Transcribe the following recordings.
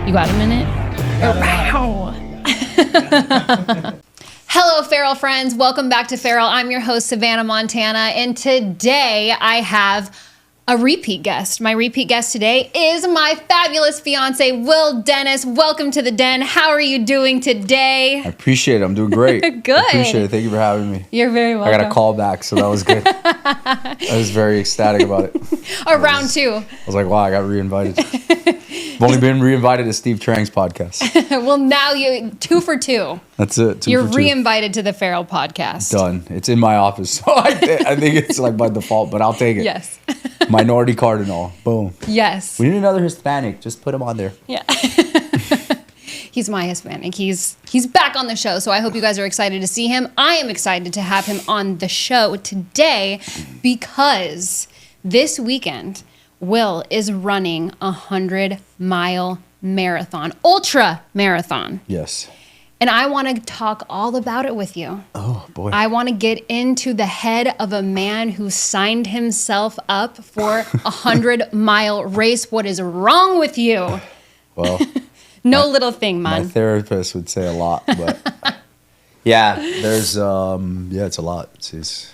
You got a minute? Hello, Feral friends. Welcome back to Feral. I'm your host, Savana, Montana, and today I have a repeat guest. My repeat guest today is my fabulous fiance, Will Denis. Welcome to the den. How are you doing today? I appreciate it. I'm doing great. Good. I appreciate it. Thank you for having me. You're very welcome. I got a call back, so that was good. I was very ecstatic about it. Round two. I was like, wow, I got re-invited. I've only been re-invited to Steve Trang's podcast. Well, now you 2 for 2. That's it. You're re-invited to the Feral podcast. Done. It's in my office, so I think it's like by default, but I'll take it. Yes. Minority cardinal. Boom. Yes. We need another Hispanic. Just put him on there. Yeah. He's my Hispanic. He's back on the show, so I hope you guys are excited to see him. I am excited to have him on the show today because this weekend, Will is running a 100-mile marathon, ultra marathon. Yes. And I want to talk all about it with you. Oh, boy. I want to get into the head of a man who signed himself up for a 100-mile race. What is wrong with you? Well, little thing, man. My therapist would say a lot, but yeah, there's it's a lot. It's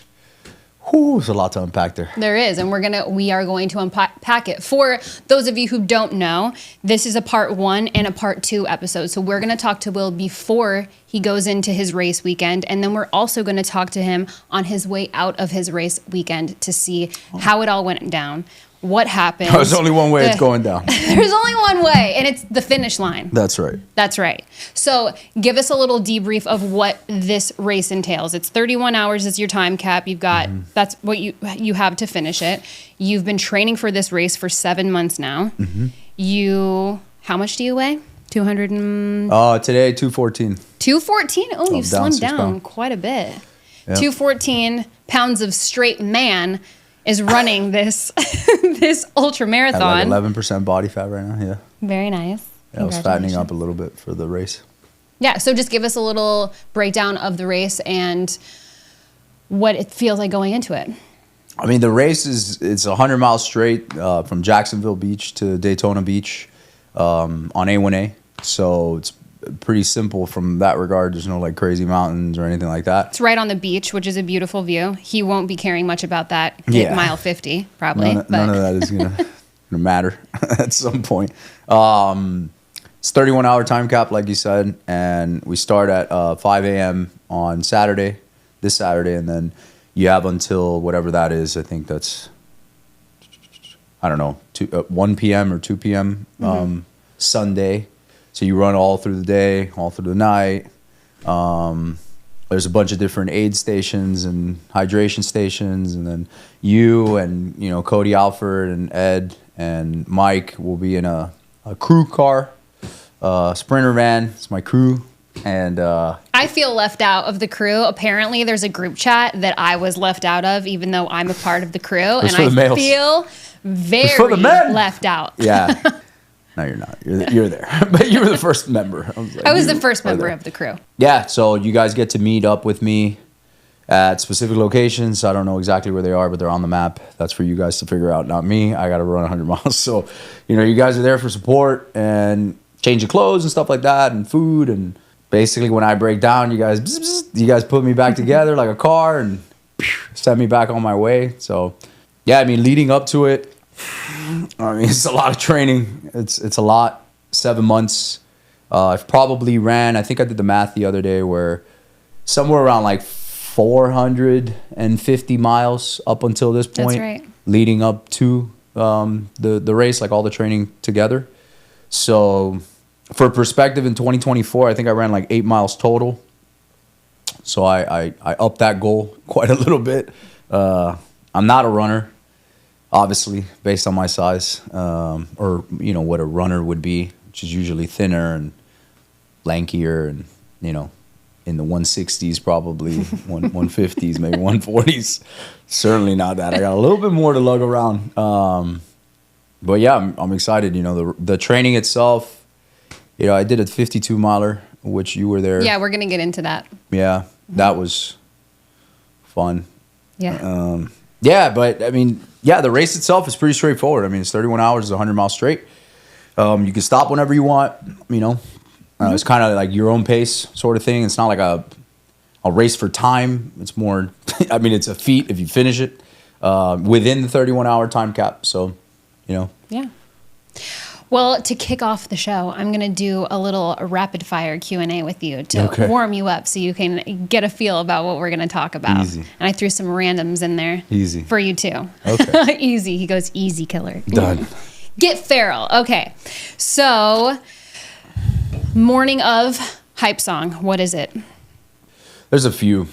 a lot to unpack there. There is, and we are going to unpack it. For those of you who don't know, this is a part 1 and a part 2 episode. So we're going to talk to Will before he goes into his race weekend, and then we're also going to talk to him on his way out of his race weekend to see how it all went down, what happened. There's only one way it's going down. There's only one way, and it's the finish line. That's right. That's right. So give us a little debrief of what this race entails. It's 31 hours is your time cap. You've got, that's what you have to finish it. You've been training for this race for 7 months now. How much do you weigh? 200 and... Today, 214. 214? Oh, you've slimmed down pounds. Quite a bit. Yep. 214 pounds of straight man is running this this ultra marathon. Like 11% body fat right now, yeah. Very nice. Yeah, I was fattening up a little bit for the race. Yeah, so just give us a little breakdown of the race and what it feels like going into it. I mean, the race it's 100 miles straight from Jacksonville Beach to Daytona Beach on A1A. So it's pretty simple from that regard. There's no like crazy mountains or anything like that. It's right on the beach, which is a beautiful view. He won't be caring much about that at mile 50, probably. None of that is gonna matter at some point. It's 31-hour time cap, like you said, and we start at 5 a.m. on this Saturday, and then you have until whatever that is. I think that's, I don't know, 1 p.m. or 2 p.m. Sunday. So you run all through the day, all through the night. There's a bunch of different aid stations and hydration stations, and then you and Cody Alford and Ed and Mike will be in a crew car, Sprinter van. It's my crew, and I feel left out of the crew. Apparently, there's a group chat that I was left out of, even though I'm a part of the crew, and I feel very left out. Yeah. No, you're not. You're there. But you were the first member. I was the first member of the crew. Yeah, so you guys get to meet up with me at specific locations. I don't know exactly where they are, but they're on the map. That's for you guys to figure out, not me. I got to run 100 miles. So, you guys are there for support and changing clothes and stuff like that and food. And basically when I break down, you guys put me back together like a car and send me back on my way. So, yeah, I mean, leading up to it, it's a lot of training. It's a lot. 7 months. I've probably ran, I think I did the math the other day, where somewhere around like 450 miles up until this point. That's right. Leading up to the race, like all the training together. So for perspective, in 2024, I think I ran like 8 miles total. So I upped that goal quite a little bit. I'm not a runner, obviously, based on my size, or what a runner would be, which is usually thinner and lankier, and in the 160s probably, 150s, maybe 140s. Certainly not that. I got a little bit more to lug around. But yeah, I'm excited. The training itself. I did a 52 miler, which you were there. Yeah, we're gonna get into that. Yeah, that was fun. Yeah. Yeah, but I mean, the race itself is pretty straightforward. I mean, it's 31 hours, it's 100 miles straight. You can stop whenever you want, you know. It's kind of like your own pace sort of thing. It's not like a race for time. It's more, I mean, it's a feat if you finish it within the 31-hour time cap. So, you know. Yeah. Well, to kick off the show, I'm going to do a little rapid fire Q&A with you to warm you up so you can get a feel about what we're going to talk about. Easy. And I threw some randoms in there. Easy. For you too. Okay. Easy. He goes, easy killer. Done. Get feral. Okay. So, morning of hype song. What is it? There's a few.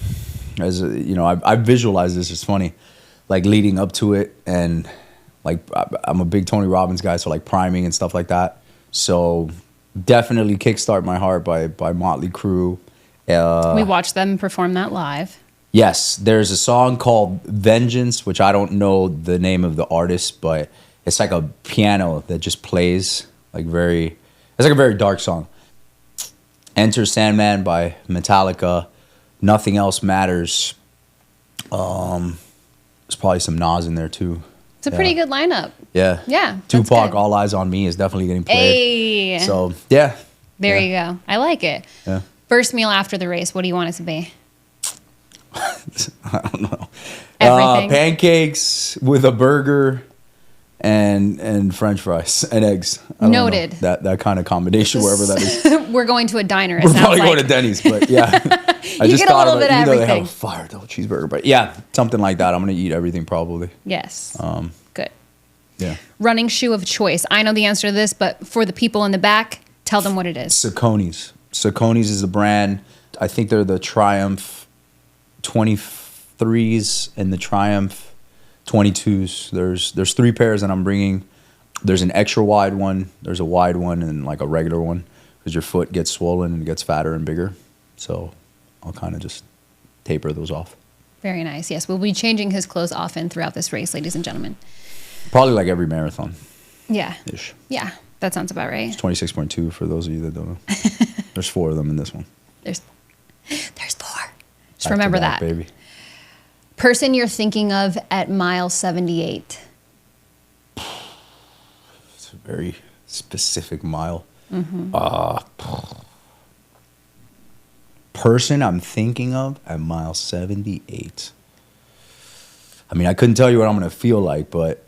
You know, I visualize this. It's funny. Like leading up to it, and like I'm a big Tony Robbins guy, so like priming and stuff like that. So definitely Kickstart My Heart by Motley Crue. We watched them perform that live. Yes, there's a song called Vengeance, which I don't know the name of the artist, but it's like a piano that just plays like it's like a very dark song. Enter Sandman by Metallica. Nothing Else Matters. There's probably some Nas in there too. It's a pretty good lineup. Yeah. Yeah. Tupac, All Eyes on Me is definitely getting played. Hey. So, yeah. There you go. I like it. Yeah. First meal after the race, what do you want it to be? I don't know. Everything. Pancakes with a burger and French fries and eggs. Noted. That kind of combination, wherever that is. We're going to a diner. It We're sounds probably like. going to Denny's, but yeah. I You just get a thought little of it. bit of Even though they have everything. a fire double cheeseburger, but yeah, something like that. I'm gonna eat everything probably. Yes. Good. Yeah. Running shoe of choice. I know the answer to this, but for the people in the back, tell them what it is. Saucony's. Saucony's is a brand. I think they're the Triumph 23s and the Triumph 22s. There's 3 pairs that I'm bringing. There's an extra wide one, there's a wide one, and like a regular one, because your foot gets swollen and gets fatter and bigger. So I'll kind of just taper those off. Very nice. Yes, we'll be changing his clothes often throughout this race, ladies and gentlemen. Probably like every marathon. Yeah. Ish. Yeah, that sounds about right. It's 26.2 for those of you that don't know. There's 4 of them in this one. There's 4. Just Back to remember back, that. baby. Person you're thinking of at mile 78. It's a very specific mile. Person I'm thinking of at mile 78. I mean, I couldn't tell you what I'm going to feel like, but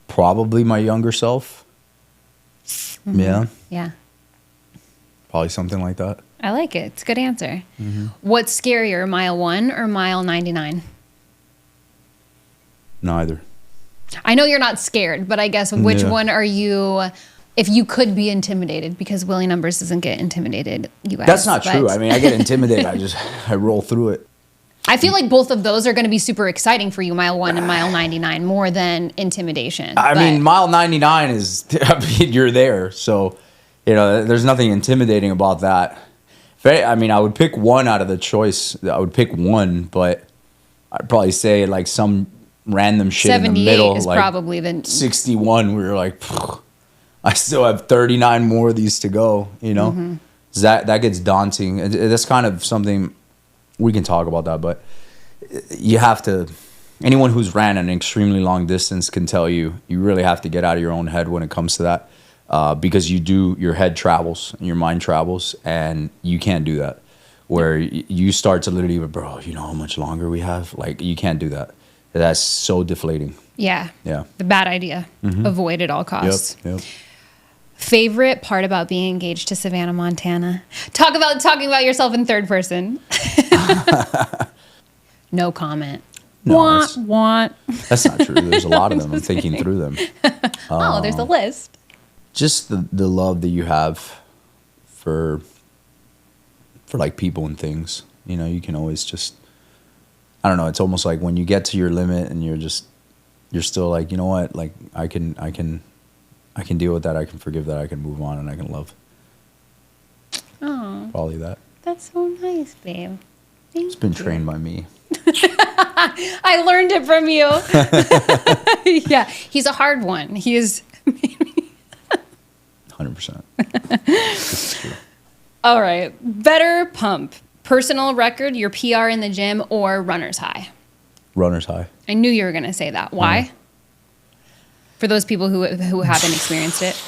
probably my younger self. Yeah, Yeah, probably something like that. I like it. It's a good answer. What's scarier, mile 1 or mile 99? Neither. I know you're not scared, but I guess which Yeah. one are you, if you could be intimidated, because Willie Numbers doesn't get intimidated, you guys. That's not but true. I mean, I get intimidated. I roll through it. I feel like both of those are going to be super exciting for you, mile 1 and mile 99, more than intimidation. I But mean, mile 99 is, I mean, you're there. So, you know, there's nothing intimidating about that. I mean, I would pick one out of the choice. I would pick one, but I'd probably say like some random shit in the 78 middle. is like probably the 61, where you're like, I still have 39 more of these to go, you know? That gets daunting. That's kind of something, we can talk about that, but you have to, anyone who's ran an extremely long distance can tell you, you really have to get out of your own head when it comes to that. Because your head travels and your mind travels, and you can't do that. Where you start to literally, bro, you know how much longer we have? Like, you can't do that. That's so deflating. Yeah. Yeah. The bad idea. Avoid at all costs. Yep. Favorite part about being engaged to Savannah, Montana? Talking about yourself in third person. No comment. No, Want. that's not true. There's a lot of them. I'm thinking through them. Oh, there's a list. Just the love that you have for like people and things. You know, you can always just, I don't know, it's almost like when you get to your limit and you're still like, you know what, like I can deal with that, I can forgive that, I can move on, and I can love. Oh, Probably that. that's so nice, babe. Thank It's been you. trained by me. I learned it from you. Yeah, he's a hard one. He is. 100%. This is true. All right. Better pump. Personal record, your PR in the gym, or runner's high? Runner's high. I knew you were going to say that. Why? For those people who haven't experienced it.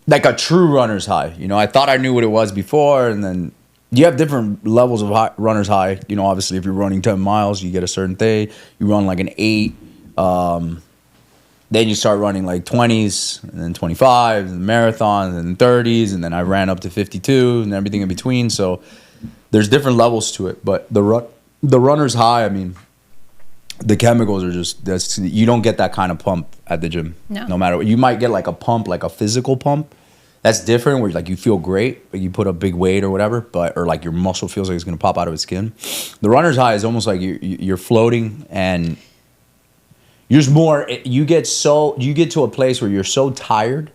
Like a true runner's high. You know, I thought I knew what it was before, and then you have different levels of runner's high. You know, obviously, if you're running 10 miles, you get a certain thing. You run like an 8. Then you start running like 20s, and then 25s, and marathons, and 30s, and then I ran up to 52, and everything in between. So there's different levels to it. But the runner's high, I mean, the chemicals are just, you don't get that kind of pump at the gym. No matter what. You might get like a pump, like a physical pump. That's different, where like you feel great, like you put a big weight or whatever, or like your muscle feels like it's gonna pop out of its skin. The runner's high is almost like you're floating, and you're just more. You get to a place where you're so tired,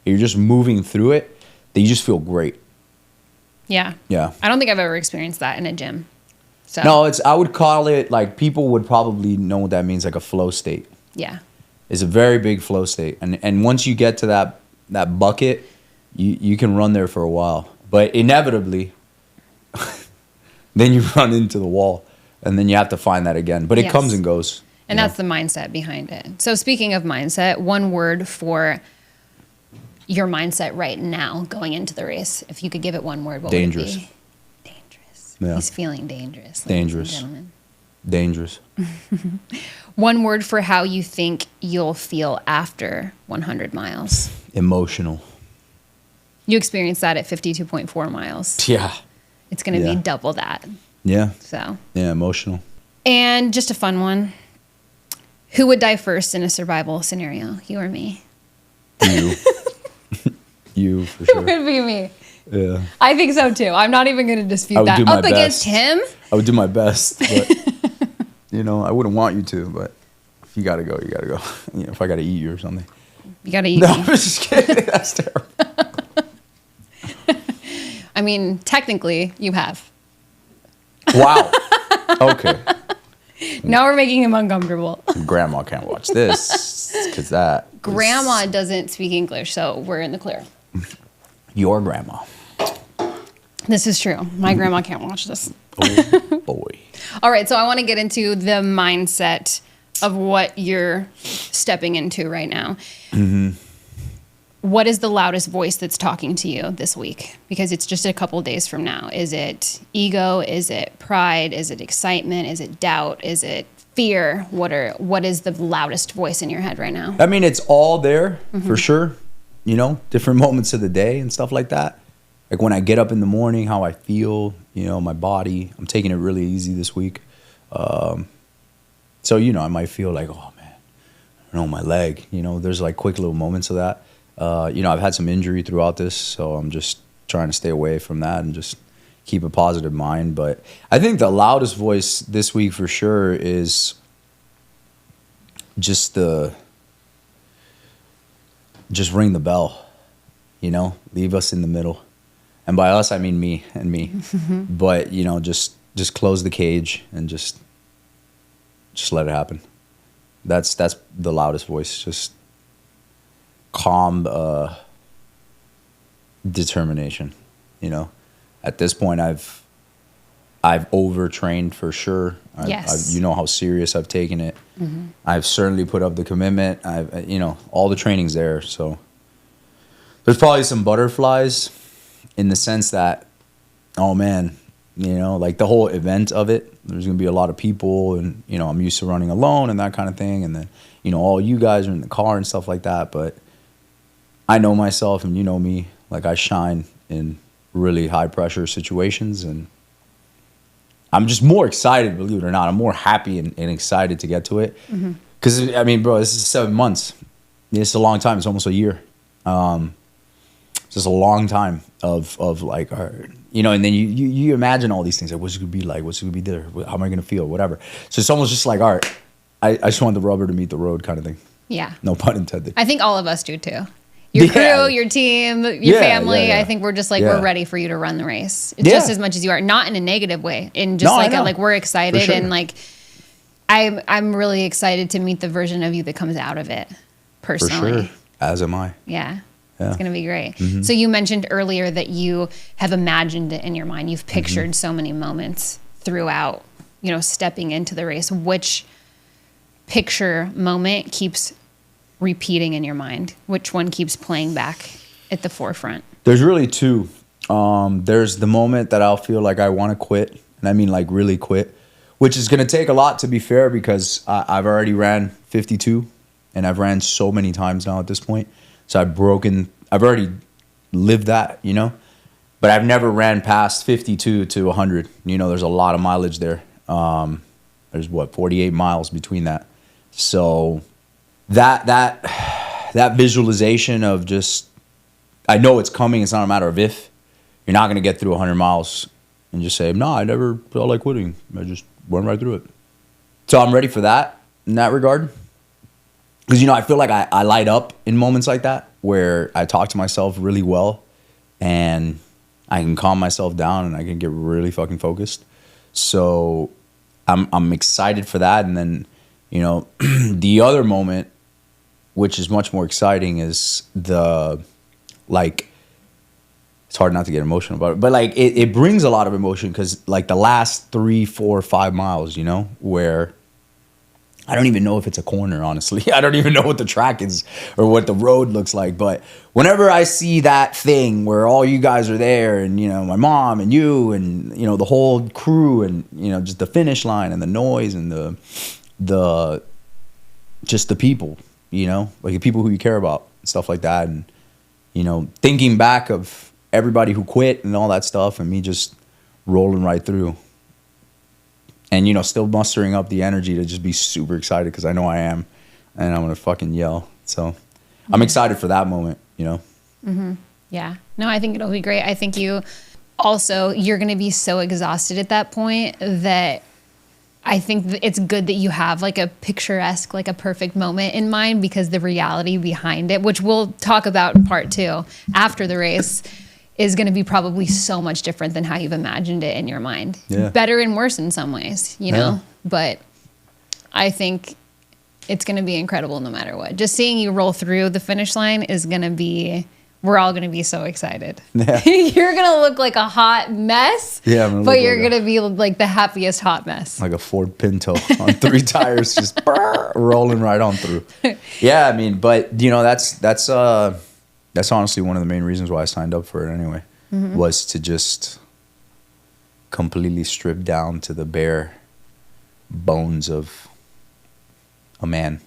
and you're just moving through it, that you just feel great. Yeah. Yeah. I don't think I've ever experienced that in a gym. So. No, I would call it, like, people would probably know what that means, like a flow state. Yeah. It's a very big flow state, and once you get to that bucket, you can run there for a while, but inevitably, then you run into the wall, and then you have to find that again. But it comes and goes. And that's the mindset behind it. So speaking of mindset, one word for your mindset right now going into the race, if you could give it one word, what would it be? Dangerous. Yeah. He's feeling dangerous. Dangerous. Gentlemen. Dangerous. One word for how you think you'll feel after 100 miles. Emotional. You experienced that at 52.4 miles. Yeah. It's going to be double that. Yeah. So. Yeah, emotional. And just a fun one. Who would die first in a survival scenario? You or me? You. You, for sure. It would be me. Yeah. I think so, too. I'm not even going to dispute that. Up against him? I would do my best, but, you know, I wouldn't want you to, but if you got to go, you got to go. You know, if I got to eat you or something. You got to eat me. I'm just kidding. That's terrible. I mean, technically, you have. Wow. Okay. Now we're making him uncomfortable. Grandma can't watch this, because that. Grandma doesn't speak English, so we're in the clear. Your grandma. This is true. My grandma can't watch this. Oh, boy. All right, so I want to get into the mindset of what you're stepping into right now. Mm-hmm. What is the loudest voice that's talking to you this week? Because it's just a couple days from now. Is it ego? Is it pride? Is it excitement? Is it doubt? Is it fear? What is the loudest voice in your head right now? I mean, it's all there for sure. You know, different moments of the day and stuff like that. Like when I get up in the morning, how I feel, you know, my body. I'm taking it really easy this week. So, you know, I might feel like, oh, man, I don't know, my leg. You know, there's like quick little moments of that. You know, I've had some injury throughout this, so I'm just trying to stay away from that and just keep a positive mind. But I think the loudest voice this week for sure is just ring the bell, you know, leave us in the middle. And by us, I mean me and me. But, you know, just close the cage and just let it happen. That's the loudest voice. Just calm determination, you know. At this point, I've overtrained for sure. You know how serious I've taken it. Mm-hmm. I've certainly put up the commitment. You know, all the training's there. So there's probably some butterflies in the sense that, oh man, you know, like the whole event of it, there's going to be a lot of people, and, you know, I'm used to running alone and that kind of thing. And then, you know, all you guys are in the car and stuff like that. But I know myself, and you know me, like I shine in really high pressure situations, and I'm just more excited, believe it or not. I'm more happy and excited to get to it. Because, I mean, bro, this is 7 months. It's a long time. It's almost a year. It's just a long time of like, you know, and then you imagine all these things. Like, what's it going to be like? What's it going to be there? How am I going to feel? Whatever. So it's almost just like, all right, I just want the rubber to meet the road kind of thing. Yeah. No pun intended. I think all of us do too. Your crew, your team, your family. I think we're just like, we're ready for you to run the race. Just as much as you are. Not in a negative way. In just like we're excited. Sure. And like, I'm really excited to meet the version of you that comes out of it personally. For sure. As am I. Yeah. It's going to be great. Mm-hmm. So you mentioned earlier that you have imagined it in your mind. You've pictured so many moments throughout, you know, stepping into the race. Which picture moment keeps repeating in your mind? Which one keeps playing back at the forefront? There's really two. There's the moment that I'll feel like I want to quit, and I mean like really quit, which is going to take a lot, to be fair, because I've already ran 52, and I've ran so many times now at this point. So I've already lived that, you know, but I've never ran past 52 to 100. You know, there's a lot of mileage there. There's 48 miles between that. So that visualization of just, I know it's coming. It's not a matter of if. You're not going to get through 100 miles and just say, no, I never felt like quitting. I just went right through it. So I'm ready for that in that regard. Because, you know, I feel like I light up in moments like that where I talk to myself really well and I can calm myself down and I can get really fucking focused. So I'm excited for that. And then, you know, the other moment, which is much more exciting, is it's hard not to get emotional about it, but like it brings a lot of emotion because like the last 3, 4, 5 miles, you know, where I don't even know if it's a corner, honestly. I don't even know what the track is or what the road looks like. But whenever I see that thing where all you guys are there and, you know, my mom and you and, you know, the whole crew and, you know, just the finish line and the noise and the just the people, you know, like the people who you care about, stuff like that. And, you know, thinking back of everybody who quit and all that stuff and me just rolling right through. And, you know, still mustering up the energy to just be super excited because I know I am. And I'm going to fucking yell. So I'm excited for that moment, you know? Mm-hmm. Yeah. No, I think it'll be great. I think you're going to be so exhausted at that point that I think it's good that you have like a picturesque, like a perfect moment in mind, because the reality behind it, which we'll talk about in part 2 after the race, is going to be probably so much different than how you've imagined it in your mind. Yeah. Better and worse in some ways, you know? But I think it's going to be incredible no matter what. Just seeing you roll through the finish line is going to be, we're all going to be so excited. Yeah. You're going to look like a hot mess, but you're going to be like the happiest hot mess. Like a Ford Pinto on 3 tires, just rolling right on through. Yeah, I mean, but, you know, that's honestly one of the main reasons why I signed up for it anyway, was to just completely strip down to the bare bones of a man.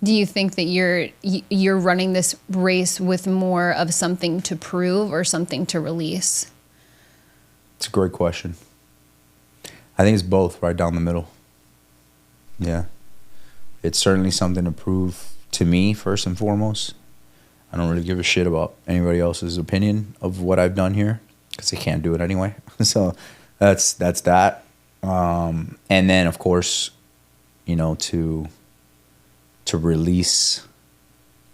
Do you think that you're running this race with more of something to prove or something to release? It's a great question. I think it's both, right down the middle. Yeah. It's certainly something to prove to me, first and foremost. I don't really give a shit about anybody else's opinion of what I've done here because they can't do it anyway. So that's that. And then, of course, you know, to release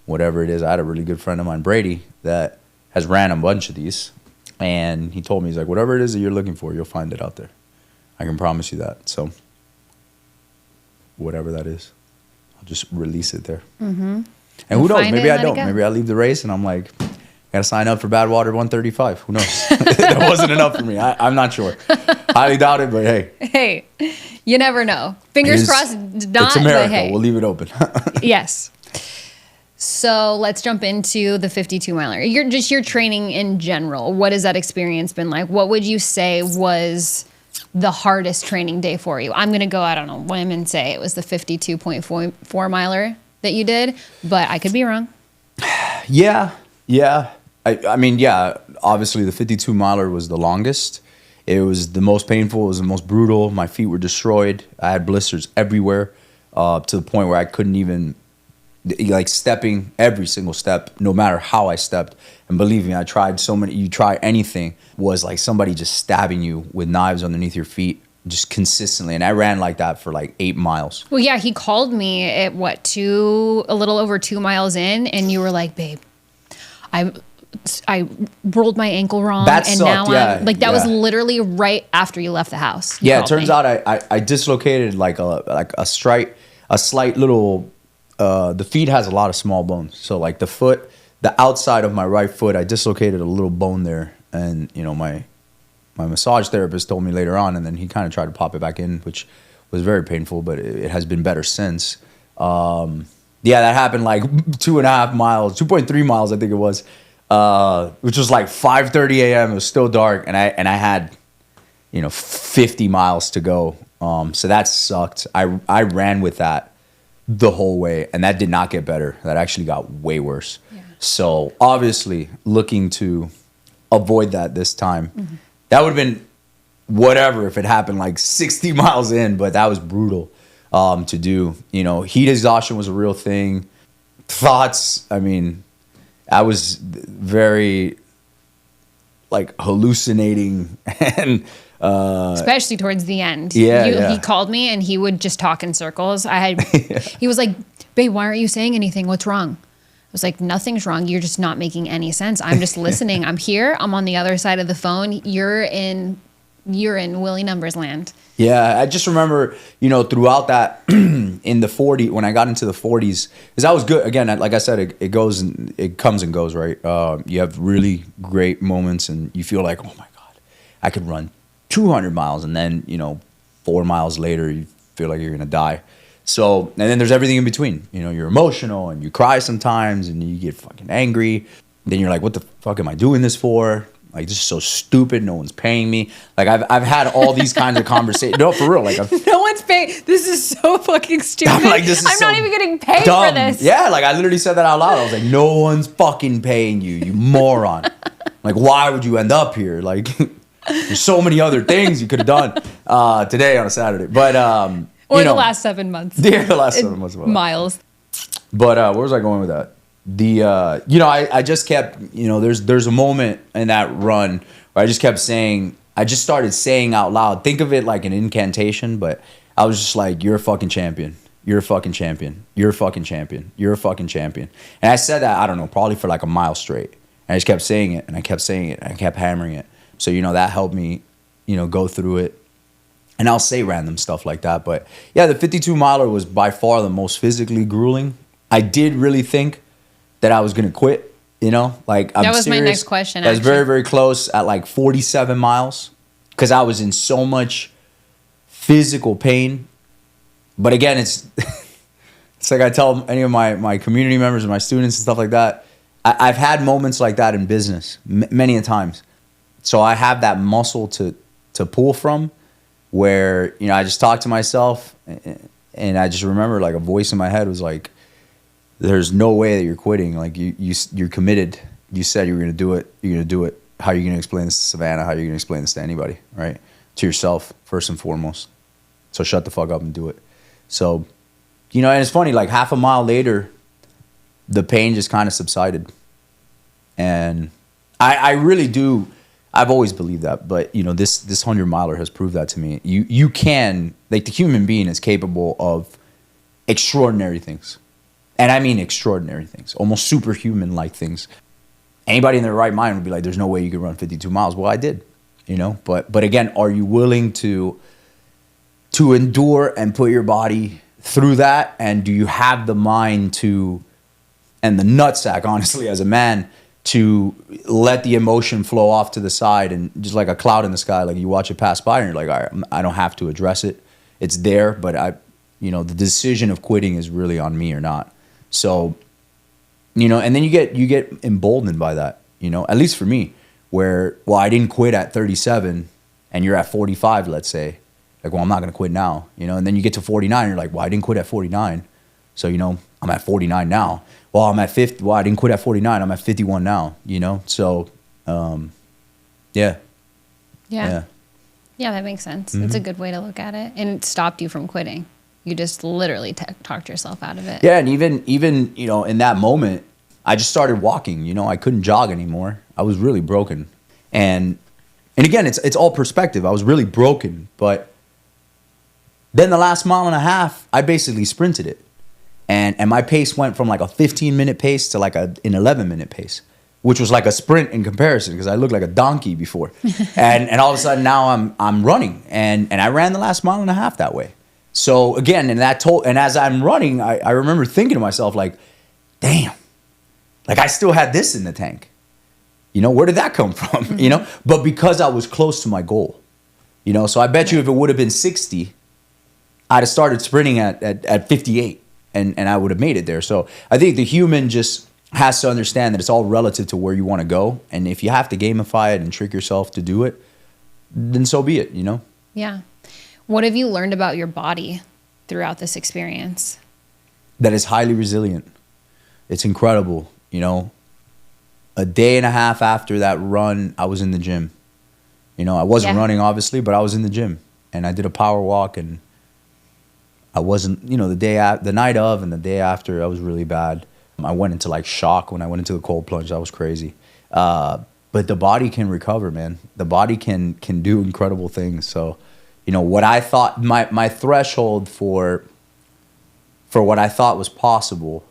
whatever it is. I had a really good friend of mine, Brady, that has ran a bunch of these. And he told me, he's like, whatever it is that you're looking for, you'll find it out there. I can promise you that. So whatever that is, I'll just release it there. Mm-hmm. And who knows? Maybe I don't. Maybe I leave the race and I'm like, got to sign up for Badwater 135. Who knows? That wasn't enough for me. I'm not sure. Highly doubt it, but hey. Hey, you never know. Fingers crossed not, it's America. But hey. We'll leave it open. Yes. So let's jump into the 52 miler. Your training in general. What has that experience been like? What would you say was the hardest training day for you? I'm going to go out on a whim and say it was the 52.4 miler that you did, but I could be wrong. Yeah. I mean, yeah, obviously the 52 miler was the longest. It was the most painful. It was the most brutal. My feet were destroyed. I had blisters everywhere, to the point where I couldn't even, like, stepping every single step, no matter how I stepped. And believe me, I tried so many. You try anything, was like somebody just stabbing you with knives underneath your feet, just consistently. And I ran like that for like 8 miles. Well, yeah, he called me at a little over 2 miles in, and you were like, babe, I rolled my ankle wrong. That and sucked, now yeah, I'm like, that was literally right after you left the house. Yeah, it turns out I dislocated like a slight little, the feet has a lot of small bones. So like the outside of my right foot, I dislocated a little bone there. And, you know, my massage therapist told me later on, and then he kind of tried to pop it back in, which was very painful, but it has been better since. Yeah, that happened like 2.5 miles, 2.3 miles, I think it was, which was like 5:30 a.m. It was still dark, and I had, 50 miles to go. So that sucked. I ran with that the whole way, and that did not get better. That actually got way worse. Yeah. So obviously, looking to avoid that this time. Mm-hmm. That would have been whatever if it happened like 60 miles in, but that was brutal. To do, heat exhaustion was a real thing. Thoughts, I mean, I was very like hallucinating and especially towards the end. Yeah, He called me and he would just talk in circles. He was like, "Babe, why aren't you saying anything? What's wrong?" I was like, "Nothing's wrong. You're just not making any sense. I'm just listening. I'm here. I'm on the other side of the phone. You're in Willie Numbers land." Yeah, I just remember, throughout that in the 40, when I got into the 40s, because that was good. Again, like I said, it goes and it comes and goes, right? You have really great moments and you feel like, oh my God, I could run 200 miles. And then, 4 miles later, you feel like you're going to die. So, and then there's everything in between. You're emotional and you cry sometimes and you get fucking angry. Then you're like, what the fuck am I doing this for? Like, this is so stupid. No one's paying me. Like, I've had all these kinds of conversations. No, for real. Like, no one's paying. This is so fucking stupid. I'm like, I'm not even getting paid for this. Yeah, like I literally said that out loud. I was like, no one's fucking paying you, you moron. Like, why would you end up here? Like, there's so many other things you could have done today on a Saturday. But or the last 7 months. Yeah, the last 7 months. Miles. But where was I going with that? I just kept, there's a moment in that run where I just kept saying, I just started saying out loud, think of it like an incantation, but I was just like, you're a fucking champion. You're a fucking champion. You're a fucking champion. You're a fucking champion. And I said that, I don't know, probably for like a mile straight. And I just kept saying it and I kept saying it and I kept hammering it. So, that helped me, go through it. And I'll say random stuff like that. But yeah, the 52 miler was by far the most physically grueling. I did really think that I was going to quit, like I'm that was serious. My next question. I was very, very close at like 47 miles because I was in so much physical pain. But again, it's like I tell any of my community members and my students and stuff like that, I've had moments like that in business many a times. So I have that muscle to pull from where, I just talk to myself and I just remember like a voice in my head was like, there's no way that you're quitting. Like you're committed. You said you were going to do it. You're going to do it. How are you going to explain this to Savannah? How are you going to explain this to anybody? Right? To yourself, first and foremost. So shut the fuck up and do it. So, and it's funny, like half a mile later, the pain just kind of subsided. And I really do. I've always believed that. But, this 100-miler has proved that to me. You can, like the human being is capable of extraordinary things. And I mean extraordinary things, almost superhuman-like things. Anybody in their right mind would be like, there's no way you could run 52 miles. Well, I did, But again, are you willing to endure and put your body through that? And do you have the mind and the nutsack, honestly, as a man, to let the emotion flow off to the side and just like a cloud in the sky, like you watch it pass by and you're like, all right, I don't have to address it. It's there, but the decision of quitting is really on me or not. So, and then you get emboldened by that, at least for me, where, well, I didn't quit at 37 and you're at 45, let's say. Like, well, I'm not going to quit now, and then you get to 49 and you're like, well, I didn't quit at 49. So, I'm at 49 now. Well, I'm at 50. Well, I didn't quit at 49. I'm at 51 now, So, yeah. Yeah, that makes sense. Mm-hmm. It's a good way to look at it. And it stopped you from quitting. You just literally talked yourself out of it. Yeah, and even in that moment, I just started walking. I couldn't jog anymore. I was really broken. And again, it's all perspective. I was really broken. But then the last mile and a half, I basically sprinted it. And my pace went from like a 15-minute pace to like an 11-minute pace, which was like a sprint in comparison because I looked like a donkey before. and all of a sudden now I'm running. And I ran the last mile and a half that way. So again, and as I'm running, I remember thinking to myself like, damn, like I still had this in the tank. Where did that come from? Mm-hmm. But because I was close to my goal, so I bet you if it would have been 60, I'd have started sprinting at 58 and I would have made it there. So I think the human just has to understand that it's all relative to where you want to go. And if you have to gamify it and trick yourself to do it, then so be it, you know? Yeah. What have you learned about your body throughout this experience? That is highly resilient. It's incredible, you know? A day and a half after that run, I was in the gym. You know, I wasn't running, obviously, but I was in the gym. And I did a power walk, and I wasn't, you know, the night of and the day after, I was really bad. I went into like shock when I went into the cold plunge. That was crazy. But the body can recover, man. The body can do incredible things. So, you know, what I thought, my threshold for what I thought was possible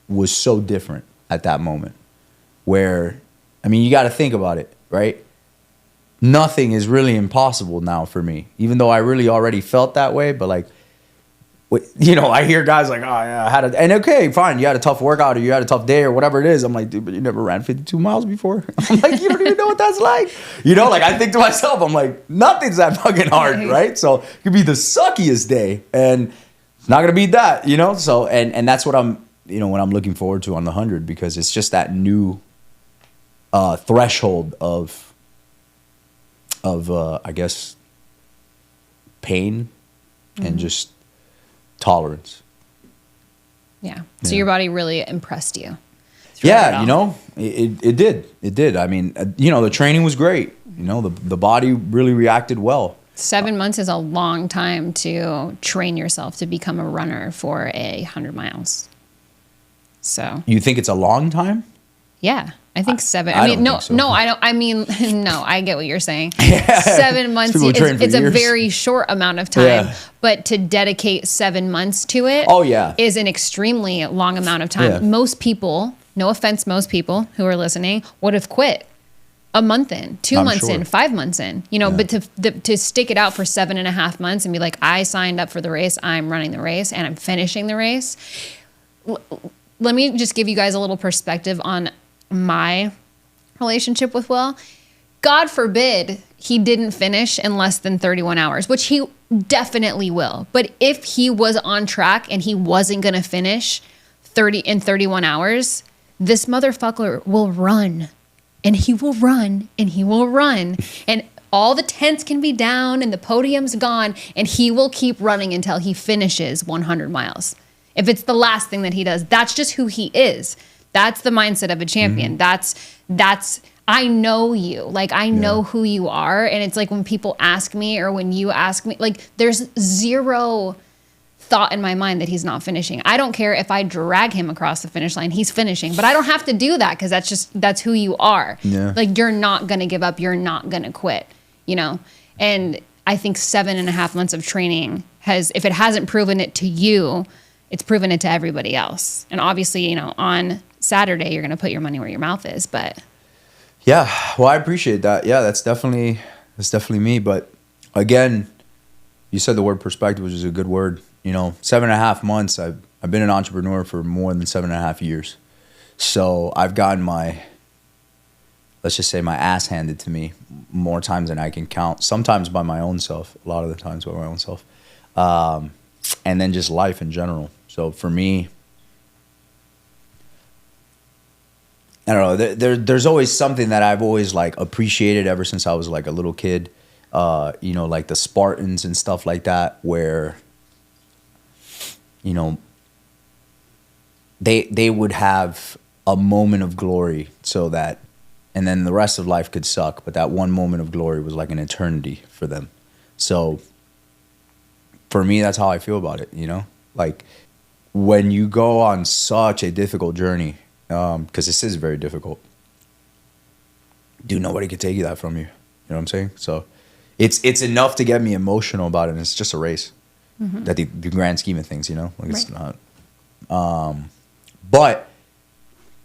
was so different at that moment. Where, I mean, you got to think about it, right? Nothing is really impossible now for me, even though I really already felt that way. But like, you know, I hear guys like, oh yeah, and okay, fine, you had a tough workout or you had a tough day or whatever it is. I'm like, dude, but you never ran 52 miles before. I'm like, you don't even know what that's like. You know, like I think to myself, I'm like, nothing's that fucking hard, right? So it could be the suckiest day and it's not gonna beat that, you know? So, and that's what I'm, you know, what I'm looking forward to on the 100, because it's just that new threshold of I guess pain and just tolerance. Yeah. So your body really impressed you. Yeah, you know, it did. I mean, you know, the training was great. You know, the body really reacted well. 7 months is a long time to train yourself to become a runner for 100 miles. So you think it's a long time? Yeah, I think 7. I mean, no, I don't. I mean, no, I get what you're saying. 7 months, it's a very short amount of time, but to dedicate 7 months to it is an extremely long amount of time. Yeah. Most people, no offense, most people who are listening would have quit a month in, 2 months in, 5 months in, you know, but to stick it out for 7.5 months and be like, I signed up for the race, I'm running the race, and I'm finishing the race. Let me just give you guys a little perspective on my relationship with Will. God forbid he didn't finish in less than 31 hours, which he definitely will. But if he was on track and he wasn't going to finish 31 hours, this motherfucker will run. And he will run, and he will run. And all the tents can be down, and the podium's gone, and he will keep running until he finishes 100 miles. If it's the last thing that he does, that's just who he is. That's the mindset of a champion. That's I know you. Like, I know who you are. And it's like when people ask me or when you ask me, like, there's zero thought in my mind that he's not finishing. I don't care if I drag him across the finish line, he's finishing. But I don't have to do that because that's who you are. Yeah. Like, you're not going to give up. You're not going to quit, you know? And I think 7.5 months of training if it hasn't proven it to you, it's proven it to everybody else. And obviously, you know, on Saturday, you're going to put your money where your mouth is, but. Yeah. Well, I appreciate that. Yeah, that's definitely me. But again, you said the word perspective, which is a good word. You know, 7.5 months, I've been an entrepreneur for more than 7.5 years. So I've gotten let's just say my ass handed to me more times than I can count. Sometimes by my own self, a lot of the times by my own self. And then just life in general. So for me, I don't know, there's always something that I've always like appreciated ever since I was like a little kid. You know, like the Spartans and stuff like that, where, you know, they would have a moment of glory and then the rest of life could suck, but that one moment of glory was like an eternity for them. So for me, that's how I feel about it, you know? Like, when you go on such a difficult journey, because this is very difficult, dude, nobody can take that from you. You know what I'm saying? So it's enough to get me emotional about it, and it's just a race. That the grand scheme of things, you know? Like, it's not. But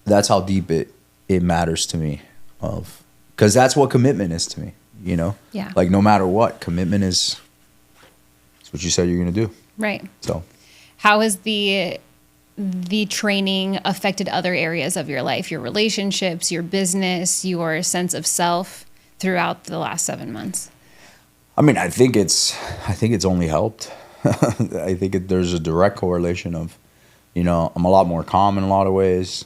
that's how deep it matters to me, because that's what commitment is to me, you know? Yeah. Like, no matter what, commitment is what you said you're going to do. Right. So how has the training affected other areas of your life, your relationships, your business, your sense of self throughout the last 7 months? I mean, I think it's only helped. I think there's a direct correlation of You know, I'm a lot more calm in a lot of ways.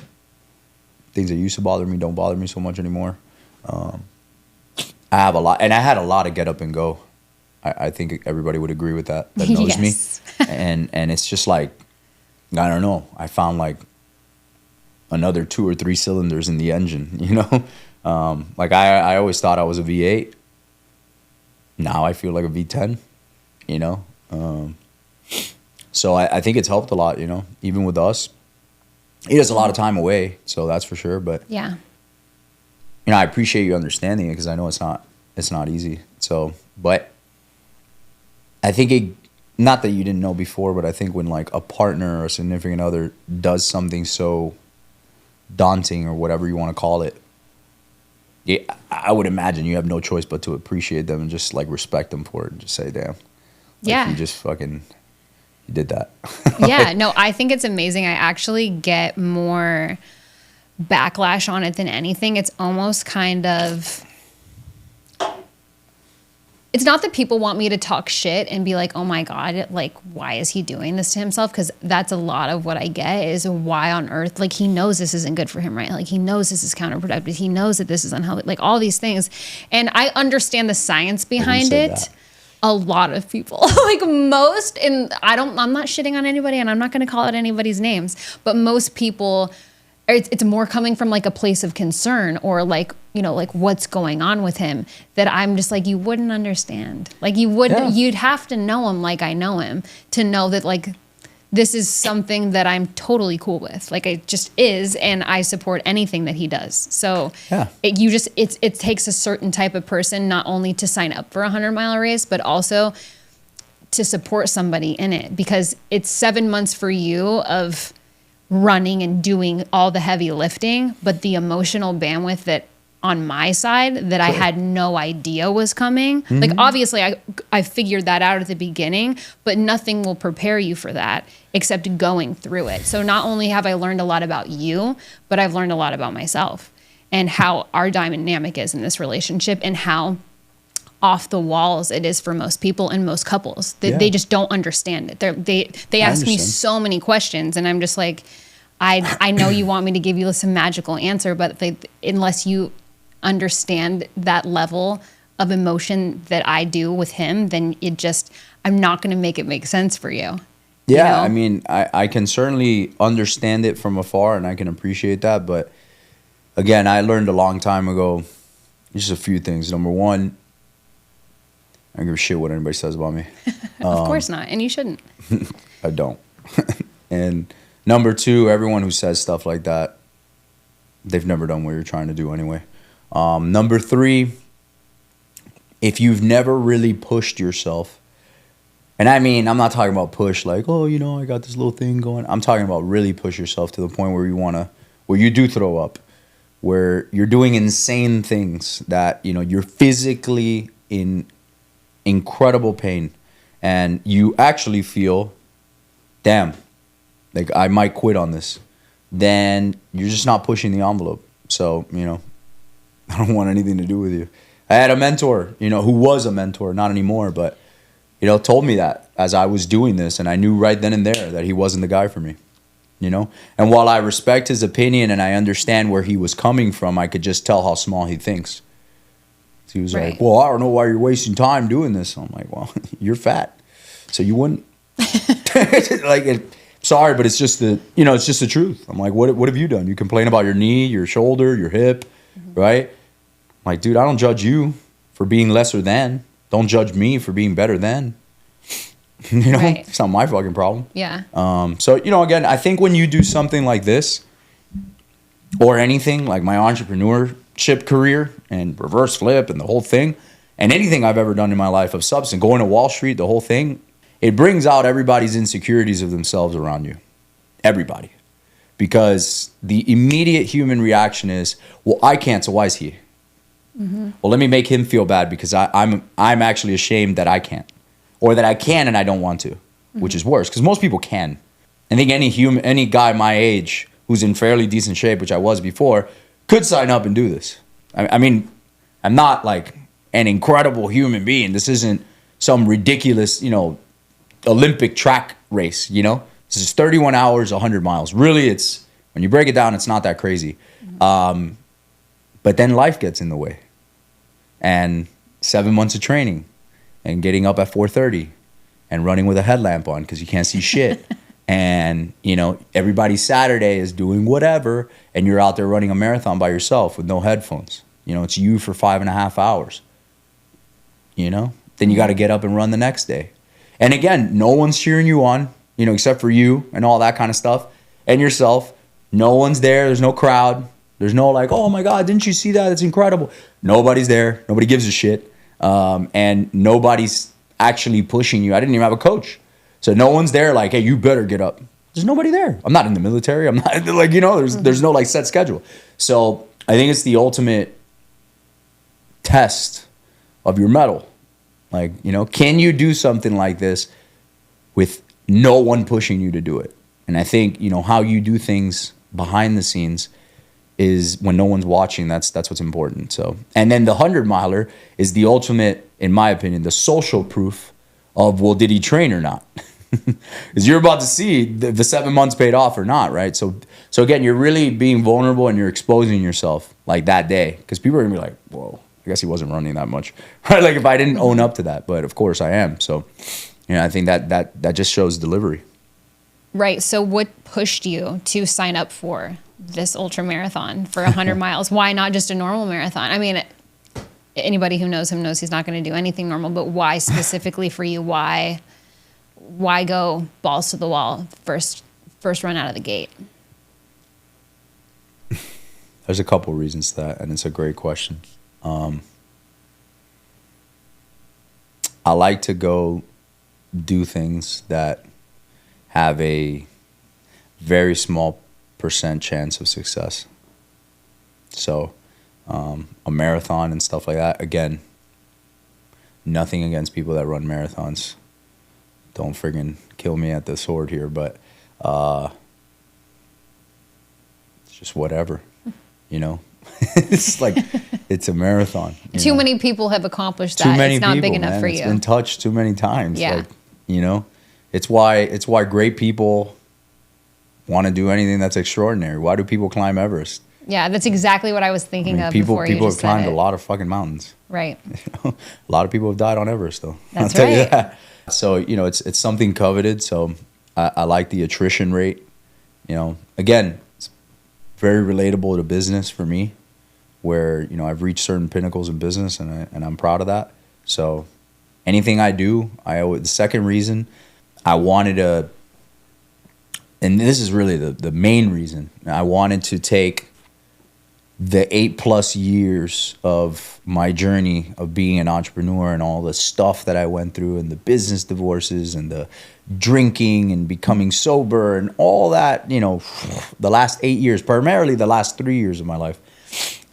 Things that used to bother me don't bother me so much anymore. I have a lot, and I had a lot of get up and go. I think everybody would agree with that knows Yes. me. And it's just like, I don't know. I found like another 2 or 3 cylinders in the engine, you know? Like I always thought I was a V8. Now I feel like a V10, you know? So I think it's helped a lot, you know, even with us. It is a lot of time away, so that's for sure. But Yeah. you know, I appreciate you understanding it because I know it's not easy. So, but I think it, not that you didn't know before, but I think when like a partner or a significant other does something so daunting or whatever you want to call it, yeah, I would imagine you have no choice but to appreciate them and just like respect them for it and just say, damn, like, Yeah. you just fucking, you did that. Yeah, no, I think it's amazing. I actually get more backlash on it than anything. It's almost kind of, it's not that people want me to talk shit and be like, oh my God, like, why is he doing this to himself? Because that's a lot of what I get is why on earth, like, he knows this isn't good for him, right? Like, he knows this is counterproductive. He knows that this is unhealthy, like all these things. And I understand the science behind said it. that? A lot of people, like most, and I'm not shitting on anybody and I'm not going to call out anybody's names, but most people, it's more coming from like a place of concern or like, you know, like what's going on with him that I'm just like, you wouldn't understand. Like you wouldn't, Yeah. you'd have to know him like I know him to know that like, this is something that I'm totally cool with. Like it just is, and I support anything that he does. So Yeah. it takes a certain type of person not only to sign up for a 100-mile race, but also to support somebody in it because it's 7 months for you of running and doing all the heavy lifting, but the emotional bandwidth that on my side that I had no idea was coming. Mm-hmm. Like obviously I figured that out at the beginning, but nothing will prepare you for that except going through it. So not only have I learned a lot about you, but I've learned a lot about myself and how our dynamic is in this relationship and how off the walls it is for most people and most couples. They just don't understand it. They ask me understand. so many questions and I'm just like, I know you want me to give you some magical answer, but unless you understand that level of emotion that I do with him, then I'm not going to make it make sense for you. Yeah, you know? I mean, I can certainly understand it from afar and I can appreciate that. But again, I learned a long time ago just a few things. Number one, I don't give a shit what anybody says about me. Of course not. And you shouldn't. I don't. And number two, everyone who says stuff like that, they've never done what you're trying to do anyway. Number three, if you've never really pushed yourself, and I mean, I'm not talking about push like, oh, you know, I got this little thing going. I'm talking about really push yourself to the point where where you do throw up, where you're doing insane things that, you know, you're physically in incredible pain and you actually feel, damn, like I might quit on this. Then you're just not pushing the envelope. So, you know, I don't want anything to do with you. I had a mentor, you know, who was a mentor, not anymore, but, you know, told me that as I was doing this, and I knew right then and there that he wasn't the guy for me, you know? And while I respect his opinion and I understand where he was coming from, I could just tell how small he thinks. He was Right. like, well, I don't know why you're wasting time doing this. I'm like, well, you're fat, so you wouldn't. Sorry, but it's just it's just the truth. I'm like, what have you done? You complain about your knee, your shoulder, your hip, right? I'm like, dude, I don't judge you for being lesser than. Don't judge me for being better than. You know, Right. it's not my fucking problem. Yeah. So, you know, again, I think when you do something like this or anything like my entrepreneurship career and reverse flip and the whole thing and anything I've ever done in my life of substance, going to Wall Street, the whole thing, it brings out everybody's insecurities of themselves around you. Everybody. Because the immediate human reaction is, well, I can't, so why is he? Mm-hmm. Well, let me make him feel bad because I'm actually ashamed that I can't. Or that I can and I don't want to, which is worse. Because most people can. I think any guy my age who's in fairly decent shape, which I was before, could sign up and do this. I mean, I'm not like an incredible human being. This isn't some ridiculous, you know, Olympic track race, you know? This is 31 hours, 100 miles. Really, it's when you break it down, it's not that crazy. But then life gets in the way. And 7 months of training and getting up at 4:30 and running with a headlamp on because you can't see shit. And, you know, everybody's Saturday is doing whatever, and you're out there running a marathon by yourself with no headphones. You know, it's you for 5.5 hours. You know? Then you got to get up and run the next day. And again, no one's cheering you on, you know, except for you and all that kind of stuff and yourself. No one's there. There's no crowd. There's no like, oh my God, didn't you see that? It's incredible. Nobody's there. Nobody gives a shit. And nobody's actually pushing you. I didn't even have a coach. So no one's there like, hey, you better get up. There's nobody there. I'm not in the military. I'm not like, you know, there's no like set schedule. So I think it's the ultimate test of your mettle. Like, you know, can you do something like this with no one pushing you to do it? And I think, you know, how you do things behind the scenes is when no one's watching, that's what's important. So, and then the 100-miler is the ultimate, in my opinion, the social proof of, well, did he train or not? Because you're about to see the 7 months paid off or not, right? So again, you're really being vulnerable and you're exposing yourself like that day. Because people are going to be like, whoa, I guess he wasn't running that much. Right? Like if I didn't own up to that. But of course I am. So, you know, I think that just shows delivery. Right. So what pushed you to sign up for this ultra marathon for 100 miles? Why not just a normal marathon? I mean, anybody who knows him knows he's not going to do anything normal, but why specifically for you? Why go balls to the wall first run out of the gate? There's a couple reasons to that, and it's a great question. I like to go do things that have a very small % chance of success. So a marathon and stuff like that, again, nothing against people that run marathons. Don't friggin' kill me at the sword here, but it's just whatever, you know? It's like, it's a marathon. Too many people have accomplished that. It's not big enough for you. It's been touched too many times. Yeah. Like, you know, it's why great people want to do anything that's extraordinary. Why do people climb Everest? Yeah, that's exactly what I was thinking of before you just said it. People have climbed a lot of fucking mountains. Right. You know? A lot of people have died on Everest, though. That's I'll tell you right. that. So, you know, it's something coveted. So I like the attrition rate. You know, again, it's very relatable to business for me, where, you know, I've reached certain pinnacles in business and I'm proud of that. So anything I do, the second reason I wanted to, and this is really the main reason, I wanted to take the 8+ years of my journey of being an entrepreneur and all the stuff that I went through and the business divorces and the drinking and becoming sober and all that, you know, the last 8 years, primarily the last 3 years of my life,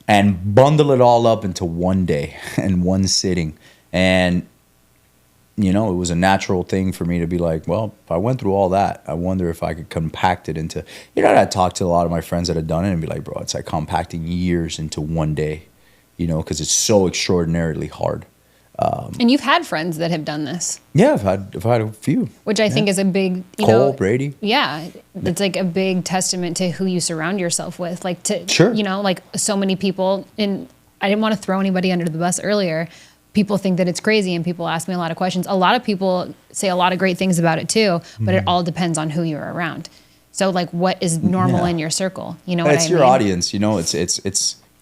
and bundle it all up into one day and one sitting. And, you know, it was a natural thing for me to be like, well, if I went through all that, I wonder if I could compact it into, you know, I'd talk to a lot of my friends that had done it and be like, bro, it's like compacting years into one day, you know, because it's so extraordinarily hard. And you've had friends that have done this. Yeah, I've had a few. Which I think is a big, you Cole, know. Brady. Yeah. It's like a big testament to who you surround yourself with. Like to, Sure. You know, like so many people, and I didn't want to throw anybody under the bus earlier. People think that it's crazy and people ask me a lot of questions. A lot of people say a lot of great things about it too, but it all depends on who you're around. So like what is normal in your circle? You know what I mean? It's your audience, you know, it's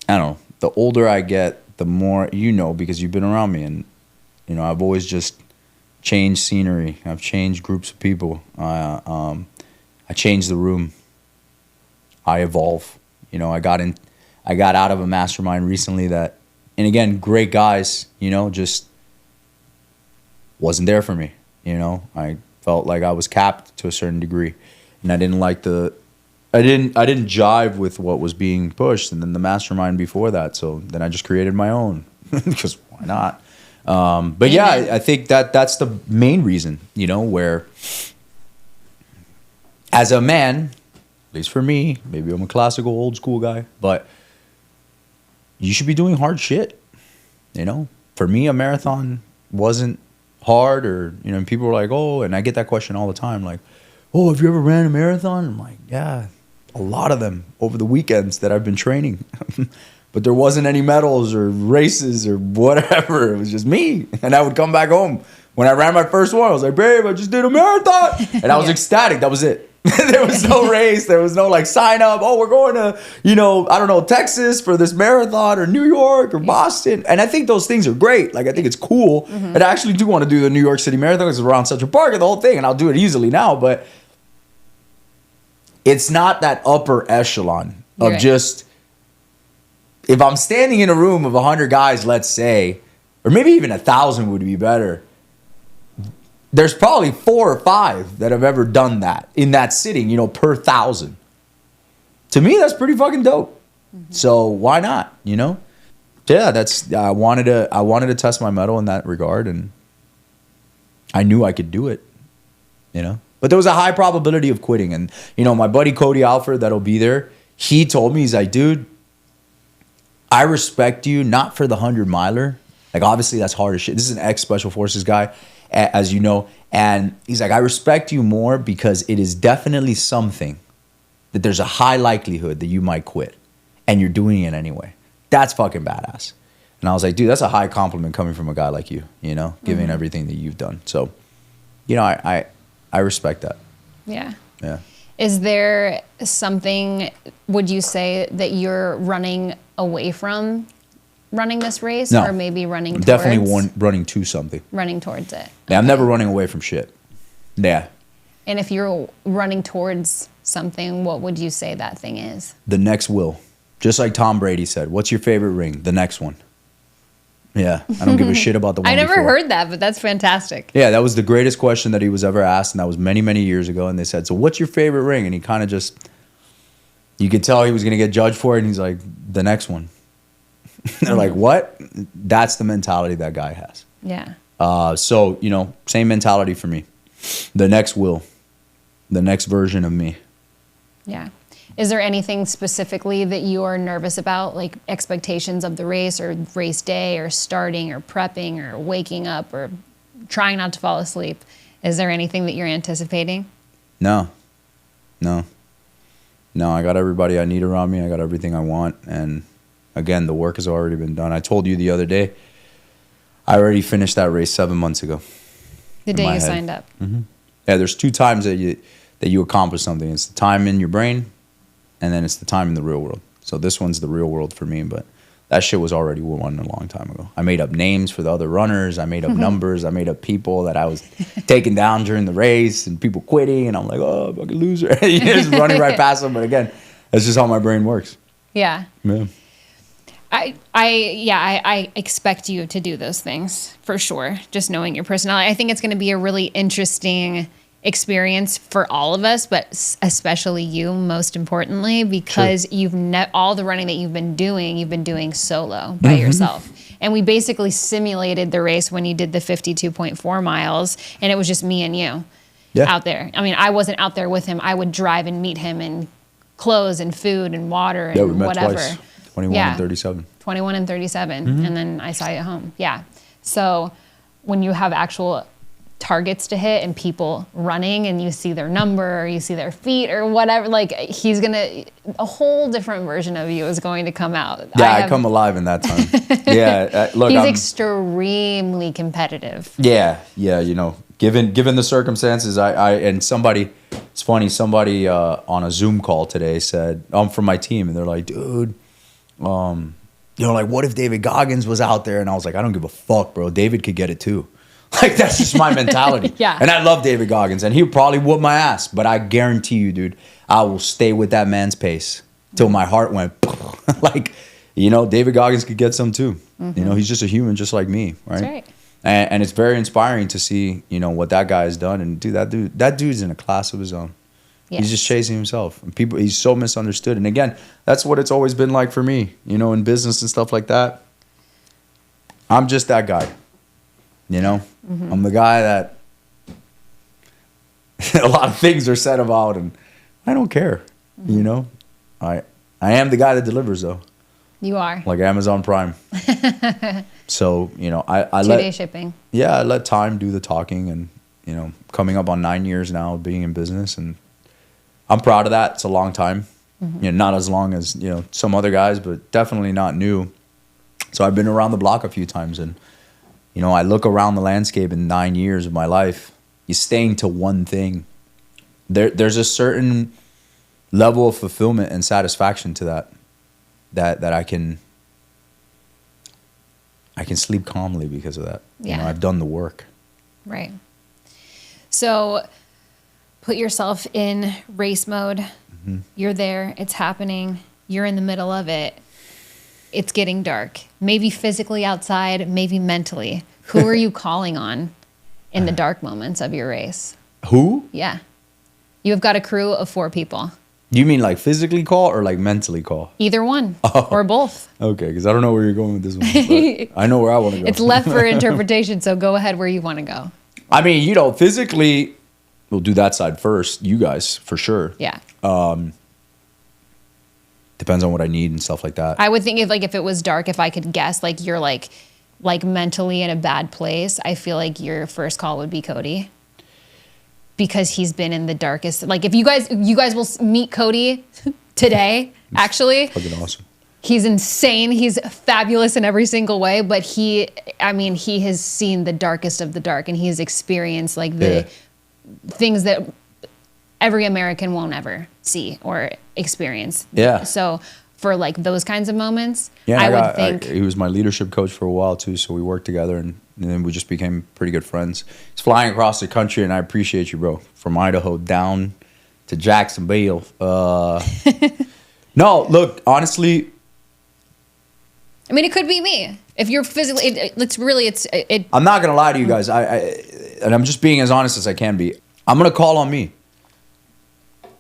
I don't know, the older I get, the more, you know, because you've been around me and, you know, I've always just changed scenery. I've changed groups of people. I changed the room. I evolve. You know, I got out of a mastermind recently that, and again, great guys, you know, just wasn't there for me. You know, I felt like I was capped to a certain degree, and I didn't like I didn't jive with what was being pushed. And then the mastermind before that, so then I just created my own because why not? But yeah, I think that's the main reason, you know, where as a man, at least for me, maybe I'm a classical old school guy, but you should be doing hard shit, you know? For me, a marathon wasn't hard, or, you know, people were like, oh, and I get that question all the time, like, oh, have you ever ran a marathon? I'm like, yeah, a lot of them over the weekends that I've been training. But there wasn't any medals or races or whatever. It was just me. And I would come back home. When I ran my first one, I was like, babe, I just did a marathon. And I was ecstatic. That was it. There was no race. There was no like sign up. Oh, we're going to, I don't know, Texas for this marathon or New York or Boston. And I think those things are great. Like, I think it's cool. And I actually do want to do the New York City Marathon because it's around Central Park and the whole thing. And I'll do it easily now. But it's not that upper echelon of just, if I'm standing in a room of 100 guys, let's say, or maybe even 1,000 would be better. There's probably 4 or 5 that have ever done that in that sitting, per 1,000. To me, that's pretty fucking dope. So why not, Yeah, I wanted to test my mettle in that regard, and I knew I could do it, But there was a high probability of quitting, and my buddy Cody Alford that'll be there. He told me, he's like, dude, I respect you not for the 100-miler. Like, obviously that's hard as shit. This is an ex-Special Forces guy, as you know. And he's like, I respect you more because it is definitely something that there's a high likelihood that you might quit. And you're doing it anyway. That's fucking badass. And I was like, dude, that's a high compliment coming from a guy like you, giving everything that you've done. So, I respect that. Yeah. Yeah. Is there something, would you say, that you're running away from running this race? No. Or maybe running towards? Definitely running to something. Running towards it. Yeah, I'm never running away from shit. Yeah. And if you're running towards something, what would you say that thing is? The next will. Just like Tom Brady said, what's your favorite ring? The next one. Yeah, I don't give a shit about the one I never before. heard that, but that's fantastic. Yeah, that was the greatest question that he was ever asked, and that was many, many years ago. And they said, so what's your favorite ring? And he kind of just, you could tell he was going to get judged for it, and he's like, the next one. They're like, what? That's the mentality that guy has. Yeah. So, same mentality for me. The next will. The next version of me. Yeah. Is there anything specifically that you are nervous about, like expectations of the race or race day or starting or prepping or waking up or trying not to fall asleep? Is there anything that you're anticipating? No, I got everybody I need around me. I got everything I want. And again, the work has already been done. I told you the other day, I already finished that race 7 months ago. The day you signed up. Mm-hmm. Yeah, there's 2 times that you accomplish something. It's the time in your brain, and then it's the time in the real world. So this one's the real world for me, but that shit was already won a long time ago. I made up names for the other runners. I made up numbers. I made up people that I was taking down during the race and people quitting. And I'm like, oh, fucking loser. Just running right past them. But again, that's just how my brain works. Yeah. Yeah. I expect you to do those things for sure. Just knowing your personality. I think it's going to be a really interesting experience for all of us, but especially you, most importantly, because all the running that you've been doing solo by yourself. And we basically simulated the race when you did the 52.4 miles, and it was just me and you out there. I mean, I wasn't out there with him. I would drive and meet him and clothes and food and water and we met whatever. Twice. 21 and 37. 21 and 37. And then I saw you at home. Yeah. So when you have actual targets to hit and people running and you see their number or you see their feet or whatever, like a whole different version of you is going to come out. Yeah, I come alive in that time. Yeah, look, he's extremely competitive. Yeah, given the circumstances, it's funny, somebody on a Zoom call today said, I'm from my team, and they're like, dude, like, what if David Goggins was out there? And I was like, I don't give a fuck, bro. David could get it too. Like, that's just my mentality. Yeah. And I love David Goggins, and he'll probably whoop my ass, but I guarantee you, dude, I will stay with that man's pace till my heart went like, David Goggins could get some too. He's just a human just like me, right? That's right. And it's very inspiring to see, what that guy has done. And that dude's in a class of his own. Yes. He's just chasing himself. And he's so misunderstood. And again, that's what it's always been like for me, in business and stuff like that. I'm just that guy. I'm the guy that a lot of things are said about, and I don't care. I am the guy that delivers, though. You are. Like Amazon Prime. So, I let 2-day shipping. Yeah, I let time do the talking, and coming up on 9 years now of being in business, and I'm proud of that. It's a long time. Not as long as some other guys, but definitely not new. So I've been around the block a few times, and I look around the landscape in 9 years of my life. You're staying to one thing. There's a certain level of fulfillment and satisfaction to that I can sleep calmly because of that. Yeah. I've done the work. Right. So put yourself in race mode. You're there. It's happening. You're in the middle of it. It's getting dark. Maybe physically outside, maybe mentally. Who are you calling on in the dark moments of your race? Who? Yeah. You have got a crew of 4 people. You mean like physically call or like mentally call? Either one or both. Okay, because I don't know where you're going with this one. But I know where I want to go. It's left for interpretation, so go ahead where you want to go. I mean, physically, we'll do that side first. You guys, for sure. Yeah. Depends on what I need and stuff like that. I would think if it was dark, if I could guess, like you're like mentally in a bad place, I feel like your first call would be Cody. Because he's been in the darkest. Like if you guys will meet Cody today, actually. Fucking awesome. He's insane. He's fabulous in every single way, but he has seen the darkest of the dark, and he's experienced like the things that every American won't ever see or experience. Yeah. So for like those kinds of moments, yeah, I would think he was my leadership coach for a while too, so we worked together, and then we just became pretty good friends. He's flying across the country, and I appreciate you, bro. From Idaho down to Jacksonville. No, look, honestly, I mean, it could be me. If you're physically, it's. I'm not gonna lie to you guys. And I'm just being as honest as I can be. I'm gonna call on me.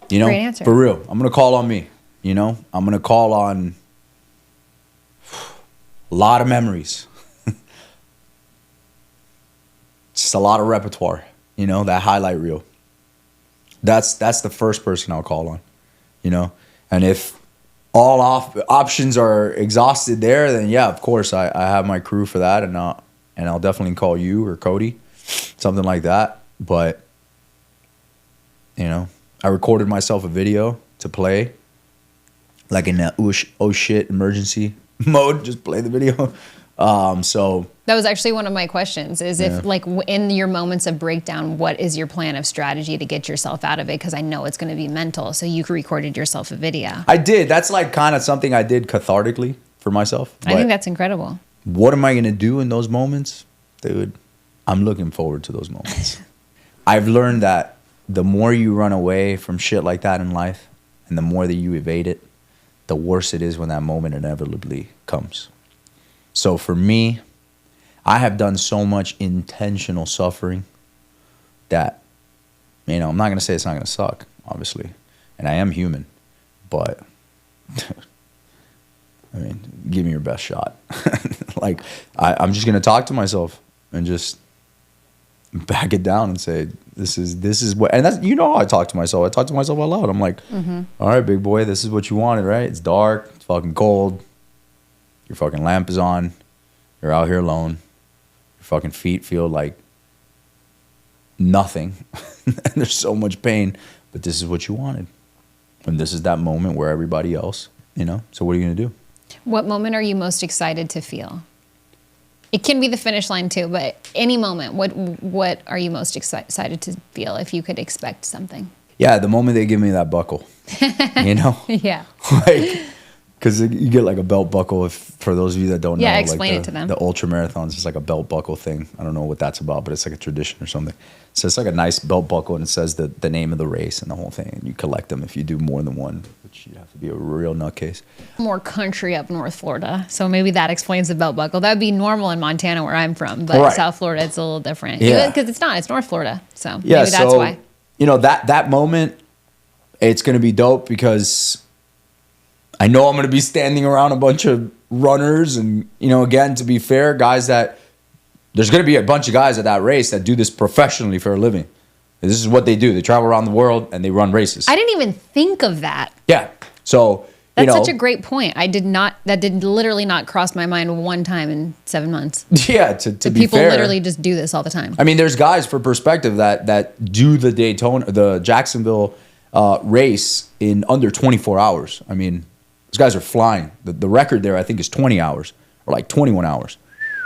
Great answer. For real. I'm gonna call on me. I'm gonna call on a lot of memories. Just a lot of repertoire. That highlight reel. That's the first person I'll call on. And if all options are exhausted there, then yeah, of course I have my crew for that, and I'll definitely call you or Cody, something like that. But I recorded myself a video to play, like in that oh shit emergency mode, just play the video. So that was actually one of my questions is if like in your moments of breakdown, what is your plan of strategy to get yourself out of it? Because I know it's going to be mental. So you recorded yourself a video. I did. That's like kind of something I did cathartically for myself. I think that's incredible. What am I going to do in those moments? Dude, I'm looking forward to those moments. I've learned that the more you run away from shit like that in life and the more that you evade it, the worse it is when that moment inevitably comes. So for me, I have done so much intentional suffering that, I'm not going to say it's not going to suck, obviously. And I am human. But, give me your best shot. Like, I'm just going to talk to myself and just back it down and say, this is what, and that's, how I talk to myself. I talk to myself out loud. I'm like, all right, big boy, this is what you wanted, right? It's dark. It's fucking cold. Your fucking lamp is on. You're out here alone. Your fucking feet feel like nothing. And there's so much pain. But this is what you wanted. And this is that moment where everybody else, So what are you going to do? What moment are you most excited to feel? It can be the finish line too, but any moment, what are you most excited to feel if you could expect something? Yeah, the moment they give me that buckle. Yeah. Like, because you get like a belt buckle, for those of you that don't know. Yeah, explain it to them. The ultra marathons is like a belt buckle thing. I don't know what that's about, but it's like a tradition or something. So it's like a nice belt buckle, and it says the name of the race and the whole thing. And you collect them if you do more than one, which you have to be a real nutcase. More country up North Florida, so maybe that explains the belt buckle. That would be normal in Montana where I'm from, but South Florida it's a little different. Yeah, because it's North Florida, so yeah, maybe that's why. That moment, it's gonna be dope because I know I'm going to be standing around a bunch of runners and, again, to be fair, guys there's going to be a bunch of guys at that race that do this professionally for a living. And this is what they do. They travel around the world and they run races. I didn't even think of that. Yeah. So, That's such a great point. That did literally not cross my mind one time in 7 months. Yeah, to be people fair, literally just do this all the time. I mean, there's guys, for perspective, that do the Jacksonville race in under 24 hours. I mean, those guys are flying. The record there, I think, is 20 hours or like 21 hours.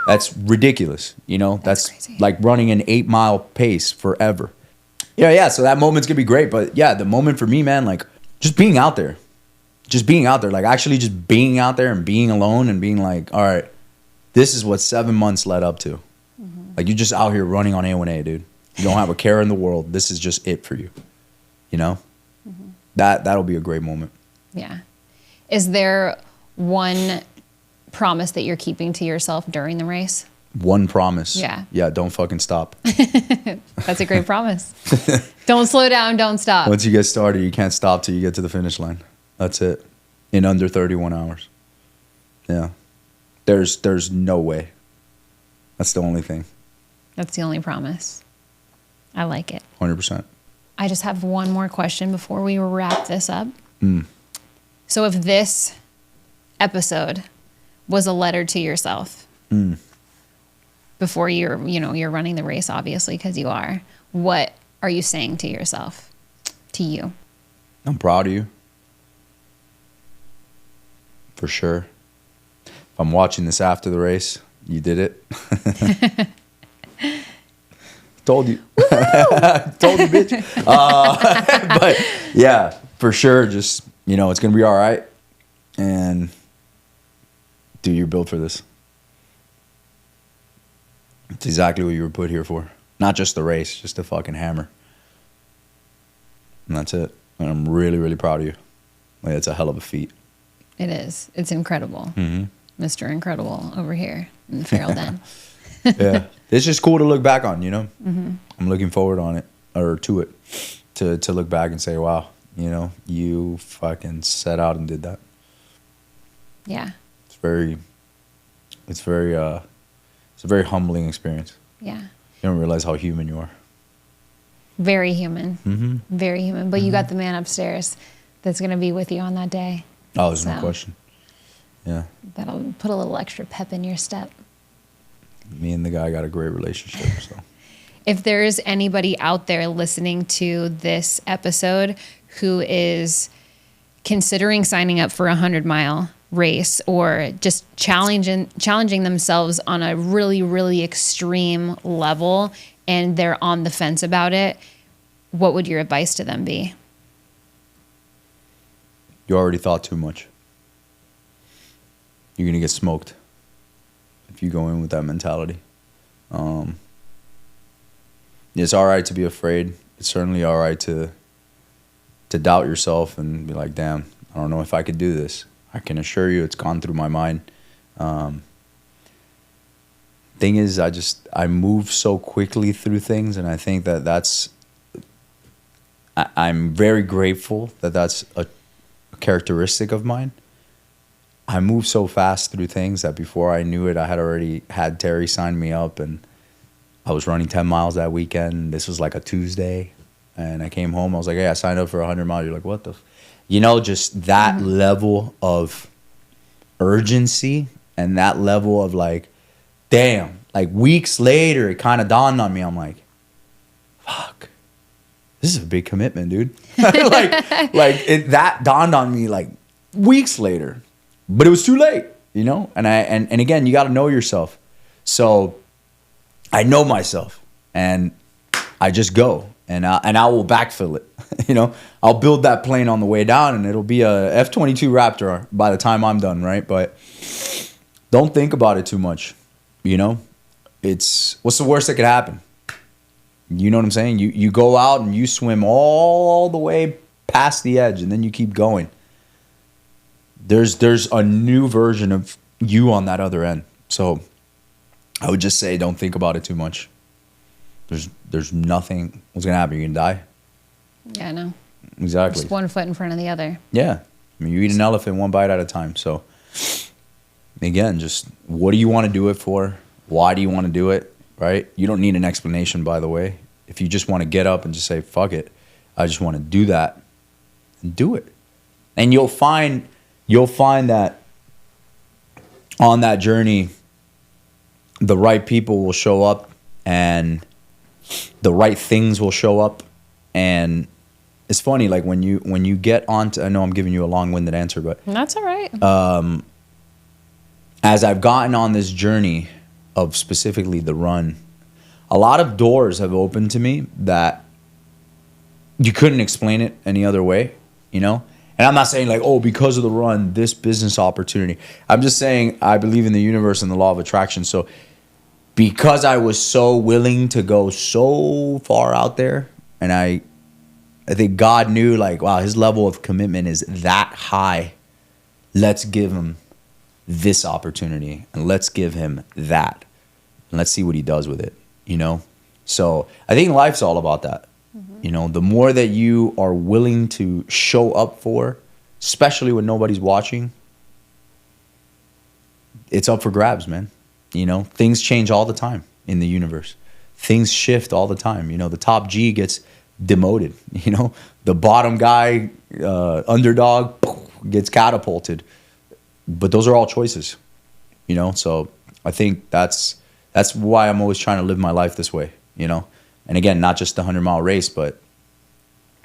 That's ridiculous. That's crazy. Like running an 8-mile pace forever. Yeah. So that moment's gonna be great. But yeah, the moment for me, man, like just being out there. Like actually just being out there and being alone and being like, all right, this is what 7 months led up to. Mm-hmm. Like you're just out here running on A1A, dude. You don't have a care in the world. This is just it for you. Mm-hmm. That'll be a great moment. Yeah. Is there one promise that you're keeping to yourself during the race? One promise. Yeah. Yeah, don't fucking stop. That's a great promise. Don't slow down, don't stop. Once you get started, you can't stop till you get to the finish line. That's it. In under 31 hours. Yeah. There's no way. That's the only thing. That's the only promise. I like it. 100%. I just have one more question before we wrap this up. Mm. So if this episode was a letter to yourself before you're running the race, obviously, because you are, what are you saying to yourself, to you? I'm proud of you. For sure. If I'm watching this after the race, you did it. Told you. Told you, bitch. But yeah, for sure. Just, it's going to be all right. And dude, you're built for this. It's exactly what you were put here for. Not just the race, just a fucking hammer. And that's it. And I'm really, really proud of you. Like, it's a hell of a feat. It is. It's incredible. Mm-hmm. Mr. Incredible over here in the feral den. Yeah. It's just cool to look back on, Mm-hmm. I'm looking forward to it. To look back and say, wow, you fucking set out and did that. Yeah. It's a very humbling experience. Yeah. You don't realize how human you are. Very human. Mm-hmm. Very human. But you got the man upstairs that's going to be with you on that day. Oh, there's no question. Yeah. That'll put a little extra pep in your step. Me and the guy got a great relationship. So, if there's anybody out there listening to this episode who is considering signing up for a 100-mile race or just challenging themselves on a really, really extreme level and they're on the fence about it, what would your advice to them be? You already thought too much. You're going to get smoked if you go in with that mentality. It's all right to be afraid. It's certainly all right to doubt yourself and be like, damn, I don't know if I could do this. I can assure you it's gone through my mind. Thing is, I move so quickly through things, and I think I'm very grateful that's a characteristic of mine. I move so fast through things that before I knew it, I had already had Terry sign me up, and I was running 10 miles that weekend. This was like a Tuesday, and I came home. I was like, hey, I signed up for 100 miles. You're like, what the? Just that level of urgency and that level of like, damn, like weeks later, it kind of dawned on me. I'm like, fuck. This is a big commitment, dude. That dawned on me like weeks later, but it was too late, And again, you got to know yourself. So I know myself, and I just go, and I will backfill it. I'll build that plane on the way down, and it'll be a F-22 Raptor by the time I'm done, right? But don't think about it too much. It's what's the worst that could happen? You know what I'm saying? You go out and you swim all the way past the edge, and then you keep going. There's a new version of you on that other end. So I would just say don't think about it too much. There's nothing. What's gonna happen? You're gonna die. Yeah, I know. Exactly. Just one foot in front of the other. Yeah. I mean, you eat an elephant one bite at a time. So again, just what do you want to do it for? Why do you want to do it? Right? You don't need an explanation, by the way. If you just want to get up and just say, fuck it, I just want to do that, and do it. And you'll find you'll find that on that journey, the right people will show up and the right things will show up. And it's funny, like when you get onto, I know I'm giving you a long-winded answer, but that's all right. As I've gotten on this journey of specifically the run, a lot of doors have opened to me that you couldn't explain it any other way, you know? And I'm not saying like, oh, because of the run, this business opportunity. I'm just saying I believe in the universe and the law of attraction. So because I was so willing to go so far out there, and I think God knew like, wow, his level of commitment is that high. Let's give him this opportunity and let's give him that. And let's see what he does with it, you know? So I think life's all about that. You know, the more that you are willing to show up for, especially when nobody's watching, it's up for grabs, man. You know, things change all the time in the universe. Things shift all the time. You know, the top G gets demoted. You know, the bottom guy, underdog, gets catapulted. But those are all choices, you know? So I think that's why I'm always trying to live my life this way, you know? And again, not just the 100-mile race, but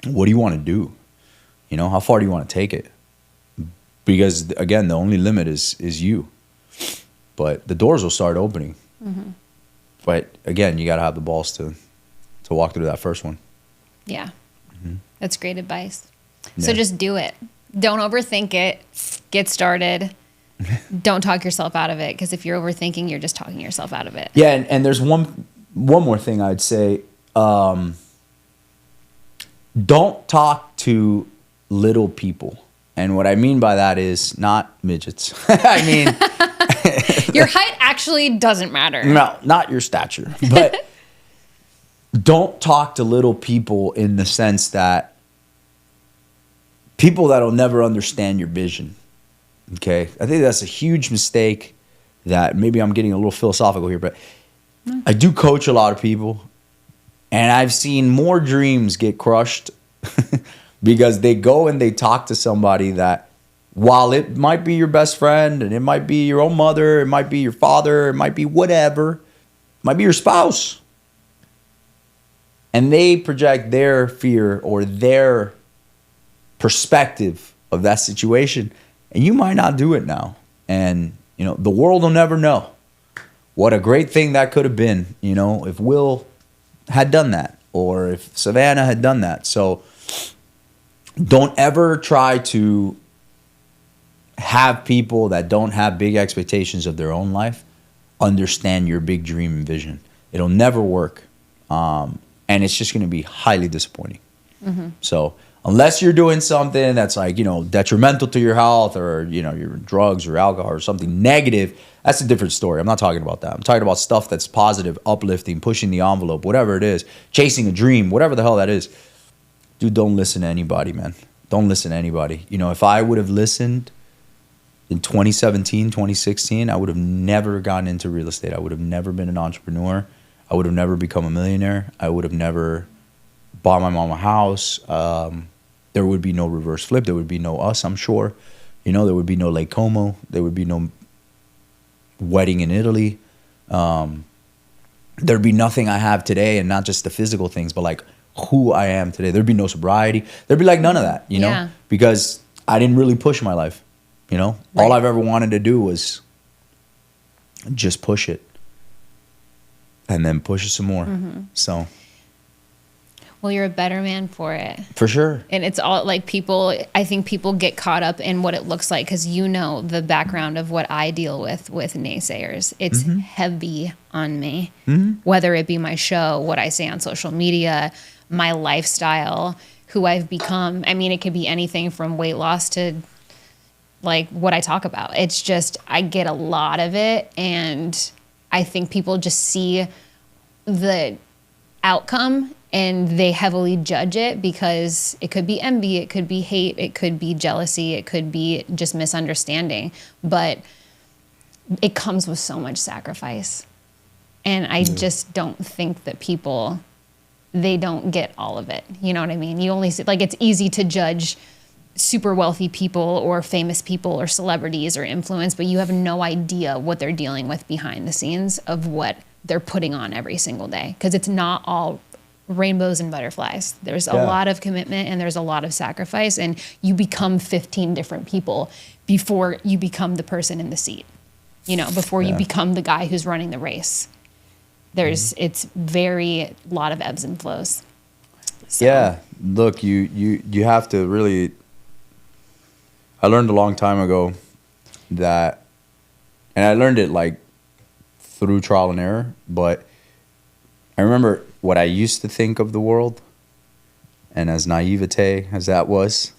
what do you want to do? You know, how far do you want to take it? Because again, the only limit is you. But the doors will start opening. Mm-hmm. But again, you got to have the balls to walk through that first one. Yeah. Mm-hmm. That's great advice. Yeah. So just do it. Don't overthink it. Get started. Don't talk yourself out of it, because if you're overthinking, you're just talking yourself out of it. Yeah, and there's one more thing I'd say. Don't talk to little people. And what I mean by that is not midgets. I mean... Your height actually doesn't matter. No, not your stature. But don't talk to little people in the sense that people that'll never understand your vision. Okay? I think that's a huge mistake that maybe I'm getting a little philosophical here, but I do coach a lot of people, and I've seen more dreams get crushed because they go and they talk to somebody that, while it might be your best friend and it might be your own mother, it might be your father, it might be whatever, it might be your spouse, and they project their fear or their perspective of that situation, and you might not do it now. And, you know, the world will never know what a great thing that could have been, you know, if Will had done that or if Savana had done that. So don't ever try to have people that don't have big expectations of their own life understand your big dream and vision. It'll never work. And it's just going to be highly disappointing. Mm-hmm. So unless you're doing something that's like, you know, detrimental to your health, or, you know, your drugs or alcohol or something negative, that's a different story. I'm not talking about that. I'm talking about stuff that's positive, uplifting, pushing the envelope, whatever it is, chasing a dream, whatever the hell that is. Dude, don't listen to anybody, man. Don't listen to anybody. You know, if I would have listened in 2017, 2016, I would have never gotten into real estate. I would have never been an entrepreneur. I would have never become a millionaire. I would have never bought my mom a house. There would be no reverse flip. There would be no us, I'm sure. You know, there would be no Lake Como. There would be no wedding in Italy. There'd be nothing I have today, and not just the physical things, but like who I am today. There'd be no sobriety. There'd be like none of that, you know, because I didn't really push my life. You know, right. All I've ever wanted to do was just push it and then push it some more. Mm-hmm. So. Well, you're a better man for it. For sure. And it's all like I think people get caught up in what it looks like, because you know the background of what I deal with naysayers. It's mm-hmm. heavy on me, mm-hmm. whether it be my show, what I say on social media, my lifestyle, who I've become. I mean, it could be anything from weight loss to like what I talk about. It's just, I get a lot of it, and I think people just see the outcome and they heavily judge it, because it could be envy, it could be hate, it could be jealousy, it could be just misunderstanding, but it comes with so much sacrifice. And I just don't think that they don't get all of it. You know what I mean? You only see, like, it's easy to judge super wealthy people or famous people or celebrities or influence, but you have no idea what they're dealing with behind the scenes of what they're putting on every single day. Because it's not all rainbows and butterflies. There's a lot of commitment and there's a lot of sacrifice, and you become 15 different people before you become the person in the seat, you know, before you become the guy who's running the race. It's very lot of ebbs and flows. So. Yeah, look, you have to really. I learned a long time ago that, and I learned it like through trial and error, but I remember what I used to think of the world, and as naivete as that was,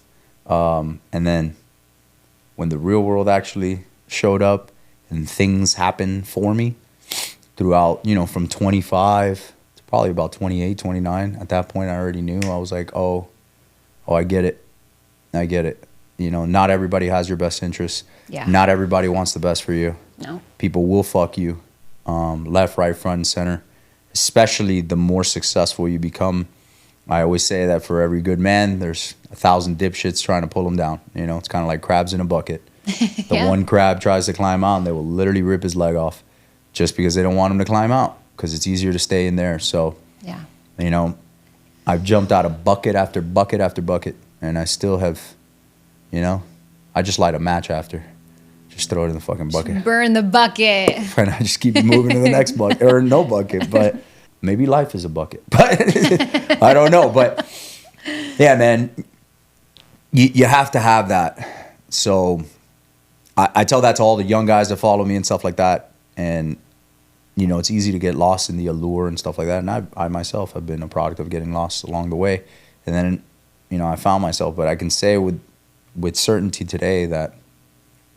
and then when the real world actually showed up and things happened for me throughout, you know, from 25 to probably about 28, 29. At that point, I already knew. I was like, oh, I get it. I get it. You know, not everybody has your best interests. Yeah. Not everybody wants the best for you. No. People will fuck you, left, right, front, and center. Especially the more successful you become. I always say that for every good man, there's 1,000 dipshits trying to pull him down. You know, it's kind of like crabs in a bucket. The one crab tries to climb out, and they will literally rip his leg off just because they don't want him to climb out, because it's easier to stay in there. So, yeah, you know, I've jumped out of bucket after bucket after bucket, and I still have, you know, I just light a match after. Just throw it in the fucking bucket. Just burn the bucket. And I just keep moving to the next bucket, or no bucket, but maybe life is a bucket. But I don't know. But yeah, man, you have to have that. So I tell that to all the young guys that follow me and stuff like that. And, you know, it's easy to get lost in the allure and stuff like that. And I myself have been a product of getting lost along the way. And then, you know, I found myself. But I can say with certainty today that,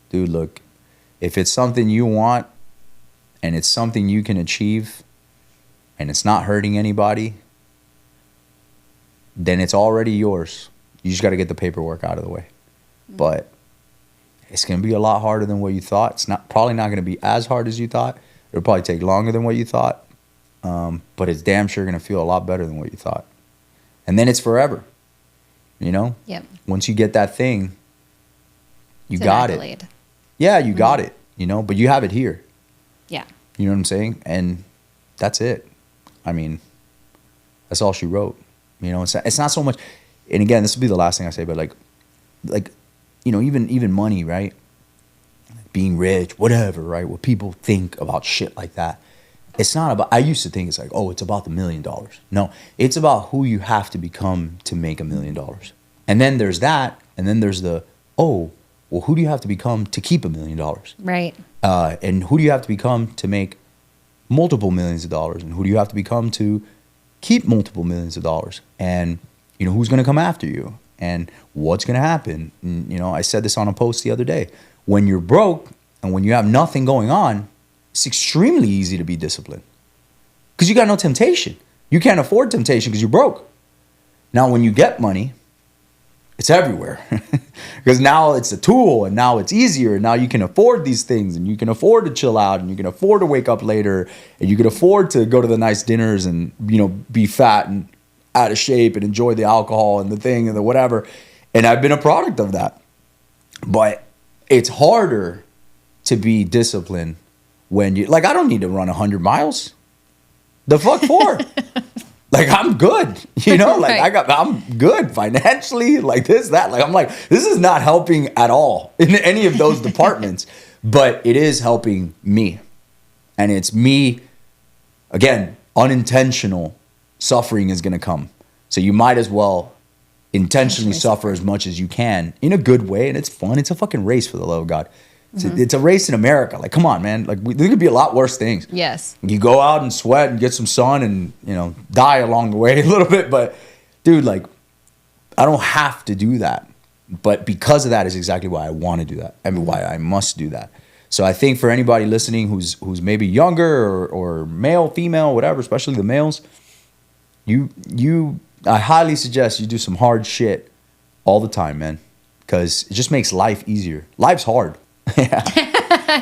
dude, look, if it's something you want and it's something you can achieve and it's not hurting anybody, then it's already yours. You just got to get the paperwork out of the way. But it's going to be a lot harder than what you thought. It's probably not going to be as hard as you thought. It'll probably take longer than what you thought. But it's damn sure going to feel a lot better than what you thought. And then it's forever. You know? Yep. Once you get that thing, you got it. Yeah, you got it, you know, but you have it here. Yeah. You know what I'm saying? And that's it. I mean, that's all she wrote. You know, it's not so much, and again, this will be the last thing I say, but like, you know, even money, right? Being rich, whatever, right? What people think about shit like that. It's not about, I used to think it's like, oh, it's about the $1 million. No, it's about who you have to become to make $1 million. And then there's that, and then there's the, oh, well, who do you have to become to keep $1 million? Right. And who do you have to become to make multiple millions of dollars? And who do you have to become to keep multiple millions of dollars? And, you know, who's going to come after you? And what's going to happen? And, you know, I said this on a post the other day. When you're broke and when you have nothing going on, it's extremely easy to be disciplined because you got no temptation. You can't afford temptation because you're broke. Now, when you get money, it's everywhere because now it's a tool and now it's easier. And now you can afford these things and you can afford to chill out and you can afford to wake up later and you can afford to go to the nice dinners and, you know, be fat and out of shape and enjoy the alcohol and the thing and the whatever. And I've been a product of that. But it's harder to be disciplined when you, like, I don't need to run 100 miles. The fuck for? Like, I'm good, you know, like I'm good financially, like this, that, like, I'm like, this is not helping at all in any of those departments, but it is helping me. And it's me, again, unintentional suffering is going to come. So you might as well intentionally suffer as much as you can in a good way. And it's fun. It's a fucking race, for the love of God. It's a race in America. Like, come on, man. Like, there could be a lot worse things. Yes. You go out and sweat and get some sun and, you know, die along the way a little bit. But, dude, like, I don't have to do that. But because of that is exactly why I want to do that. I mean, why I must do that. So I think for anybody listening who's maybe younger or male, female, whatever, especially the males, I highly suggest you do some hard shit all the time, man. Because it just makes life easier. Life's hard. Yeah,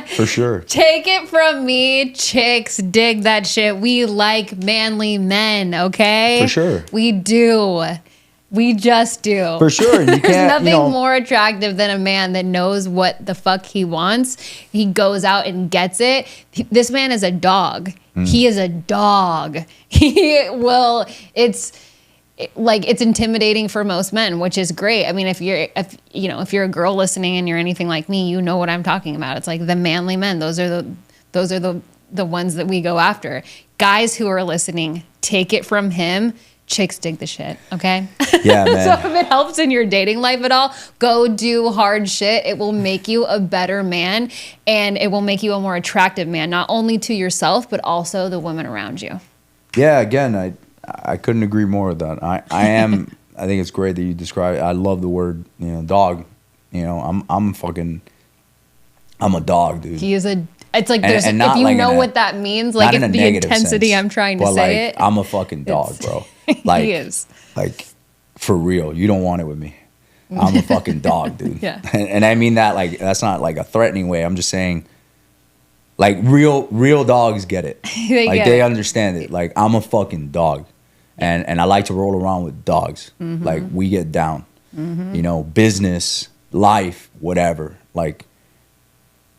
for sure. Take it from me, chicks dig that shit. We like manly men, okay? For sure. We do. We just do. For sure. You There's can't, nothing more attractive than a man that knows what the fuck he wants. He goes out and gets it. This man is a dog. He is a dog. It's intimidating for most men, which is great. I mean, if you're a girl listening and you're anything like me, you know what I'm talking about. It's like the manly men. Those are the ones that we go after. Guys who are listening, take it from him. Chicks dig the shit, okay? Yeah, man. So if it helps in your dating life at all, go do hard shit. It will make you a better man, and it will make you a more attractive man, not only to yourself, but also the women around you. Yeah, again, I couldn't agree more with that. I think it's great that you describe it. I love the word, dog. I'm a dog, dude. He is it's like there's, and if you like know what that means, like if the intensity sense, I'm trying to say it. I'm a fucking dog, bro. Like, he is. Like, for real. You don't want it with me. I'm a fucking dog, dude. Yeah. And I mean that, like, that's not like a threatening way. I'm just saying, like, real dogs get it. They understand it. Like, I'm a fucking dog. And I like to roll around with dogs. Mm-hmm. Like, we get down. Mm-hmm. Business, life, whatever. Like,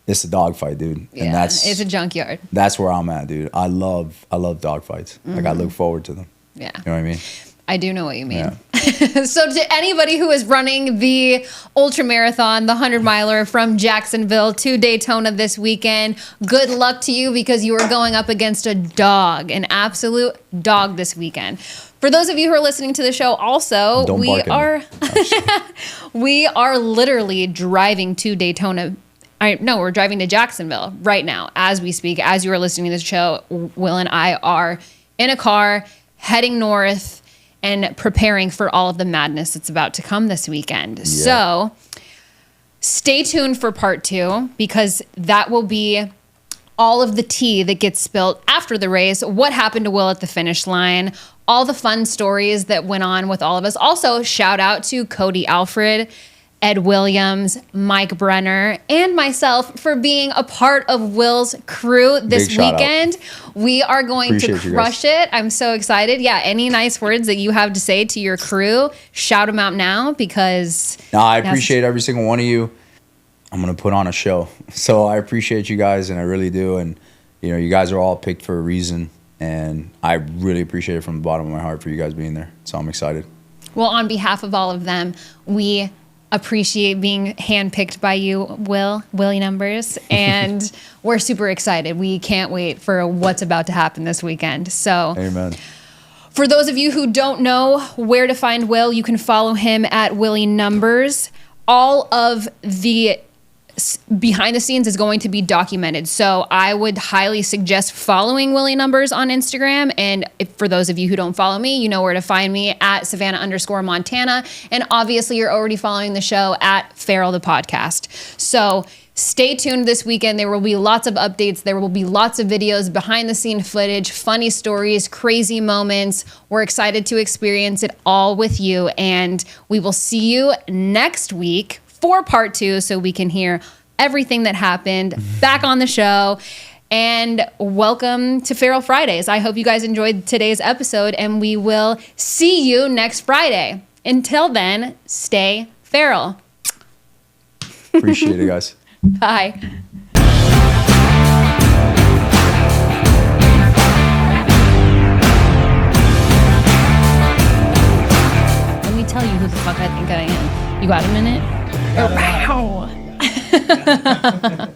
it's a dog fight, dude. Yeah, and it's a junkyard. That's where I'm at, dude. I love dog fights. Mm-hmm. Like, I look forward to them. Yeah. You know what I mean? I do know what you mean. Yeah. So to anybody who is running the ultra marathon, the 100-miler from Jacksonville to Daytona this weekend, good luck to you because you are going up against a dog, an absolute dog this weekend. For those of you who are listening to the show also, we are literally driving to Daytona. We're driving to Jacksonville right now as we speak. As you are listening to the show, Will and I are in a car heading north and preparing for all of the madness that's about to come this weekend. Yeah. So stay tuned for part 2 because that will be all of the tea that gets spilled after the race, what happened to Will at the finish line, all the fun stories that went on with all of us. Also, shout out to Cody Alfred, Ed Williams, Mike Brenner, and myself for being a part of Will's crew this weekend. We are going to crush it. I'm so excited. Yeah, any nice words that you have to say to your crew, shout them out now because... No, I appreciate every single one of you. I'm going to put on a show. So I appreciate you guys, and I really do. And, you guys are all picked for a reason. And I really appreciate it from the bottom of my heart for you guys being there. So I'm excited. Well, on behalf of all of them, we appreciate being handpicked by you, Willie Numbers, and we're super excited. We can't wait for what's about to happen this weekend. So, amen. For those of you who don't know where to find Will, you can follow him at Willie Numbers. All of the behind the scenes is going to be documented. So I would highly suggest following Willie Numbers on Instagram. And for those of you who don't follow me, you know where to find me at Savana_Montana. And obviously you're already following the show at Feral the Podcast. So stay tuned this weekend. There will be lots of updates. There will be lots of videos, behind the scene footage, funny stories, crazy moments. We're excited to experience it all with you. And we will see you next week for part 2 so we can hear everything that happened back on the show. And welcome to Feral Fridays. I hope you guys enjoyed today's episode, and we will see you next Friday. Until then, stay feral. Appreciate it, guys. Bye. Let me tell you who the fuck I think I am. You got a minute? Wow.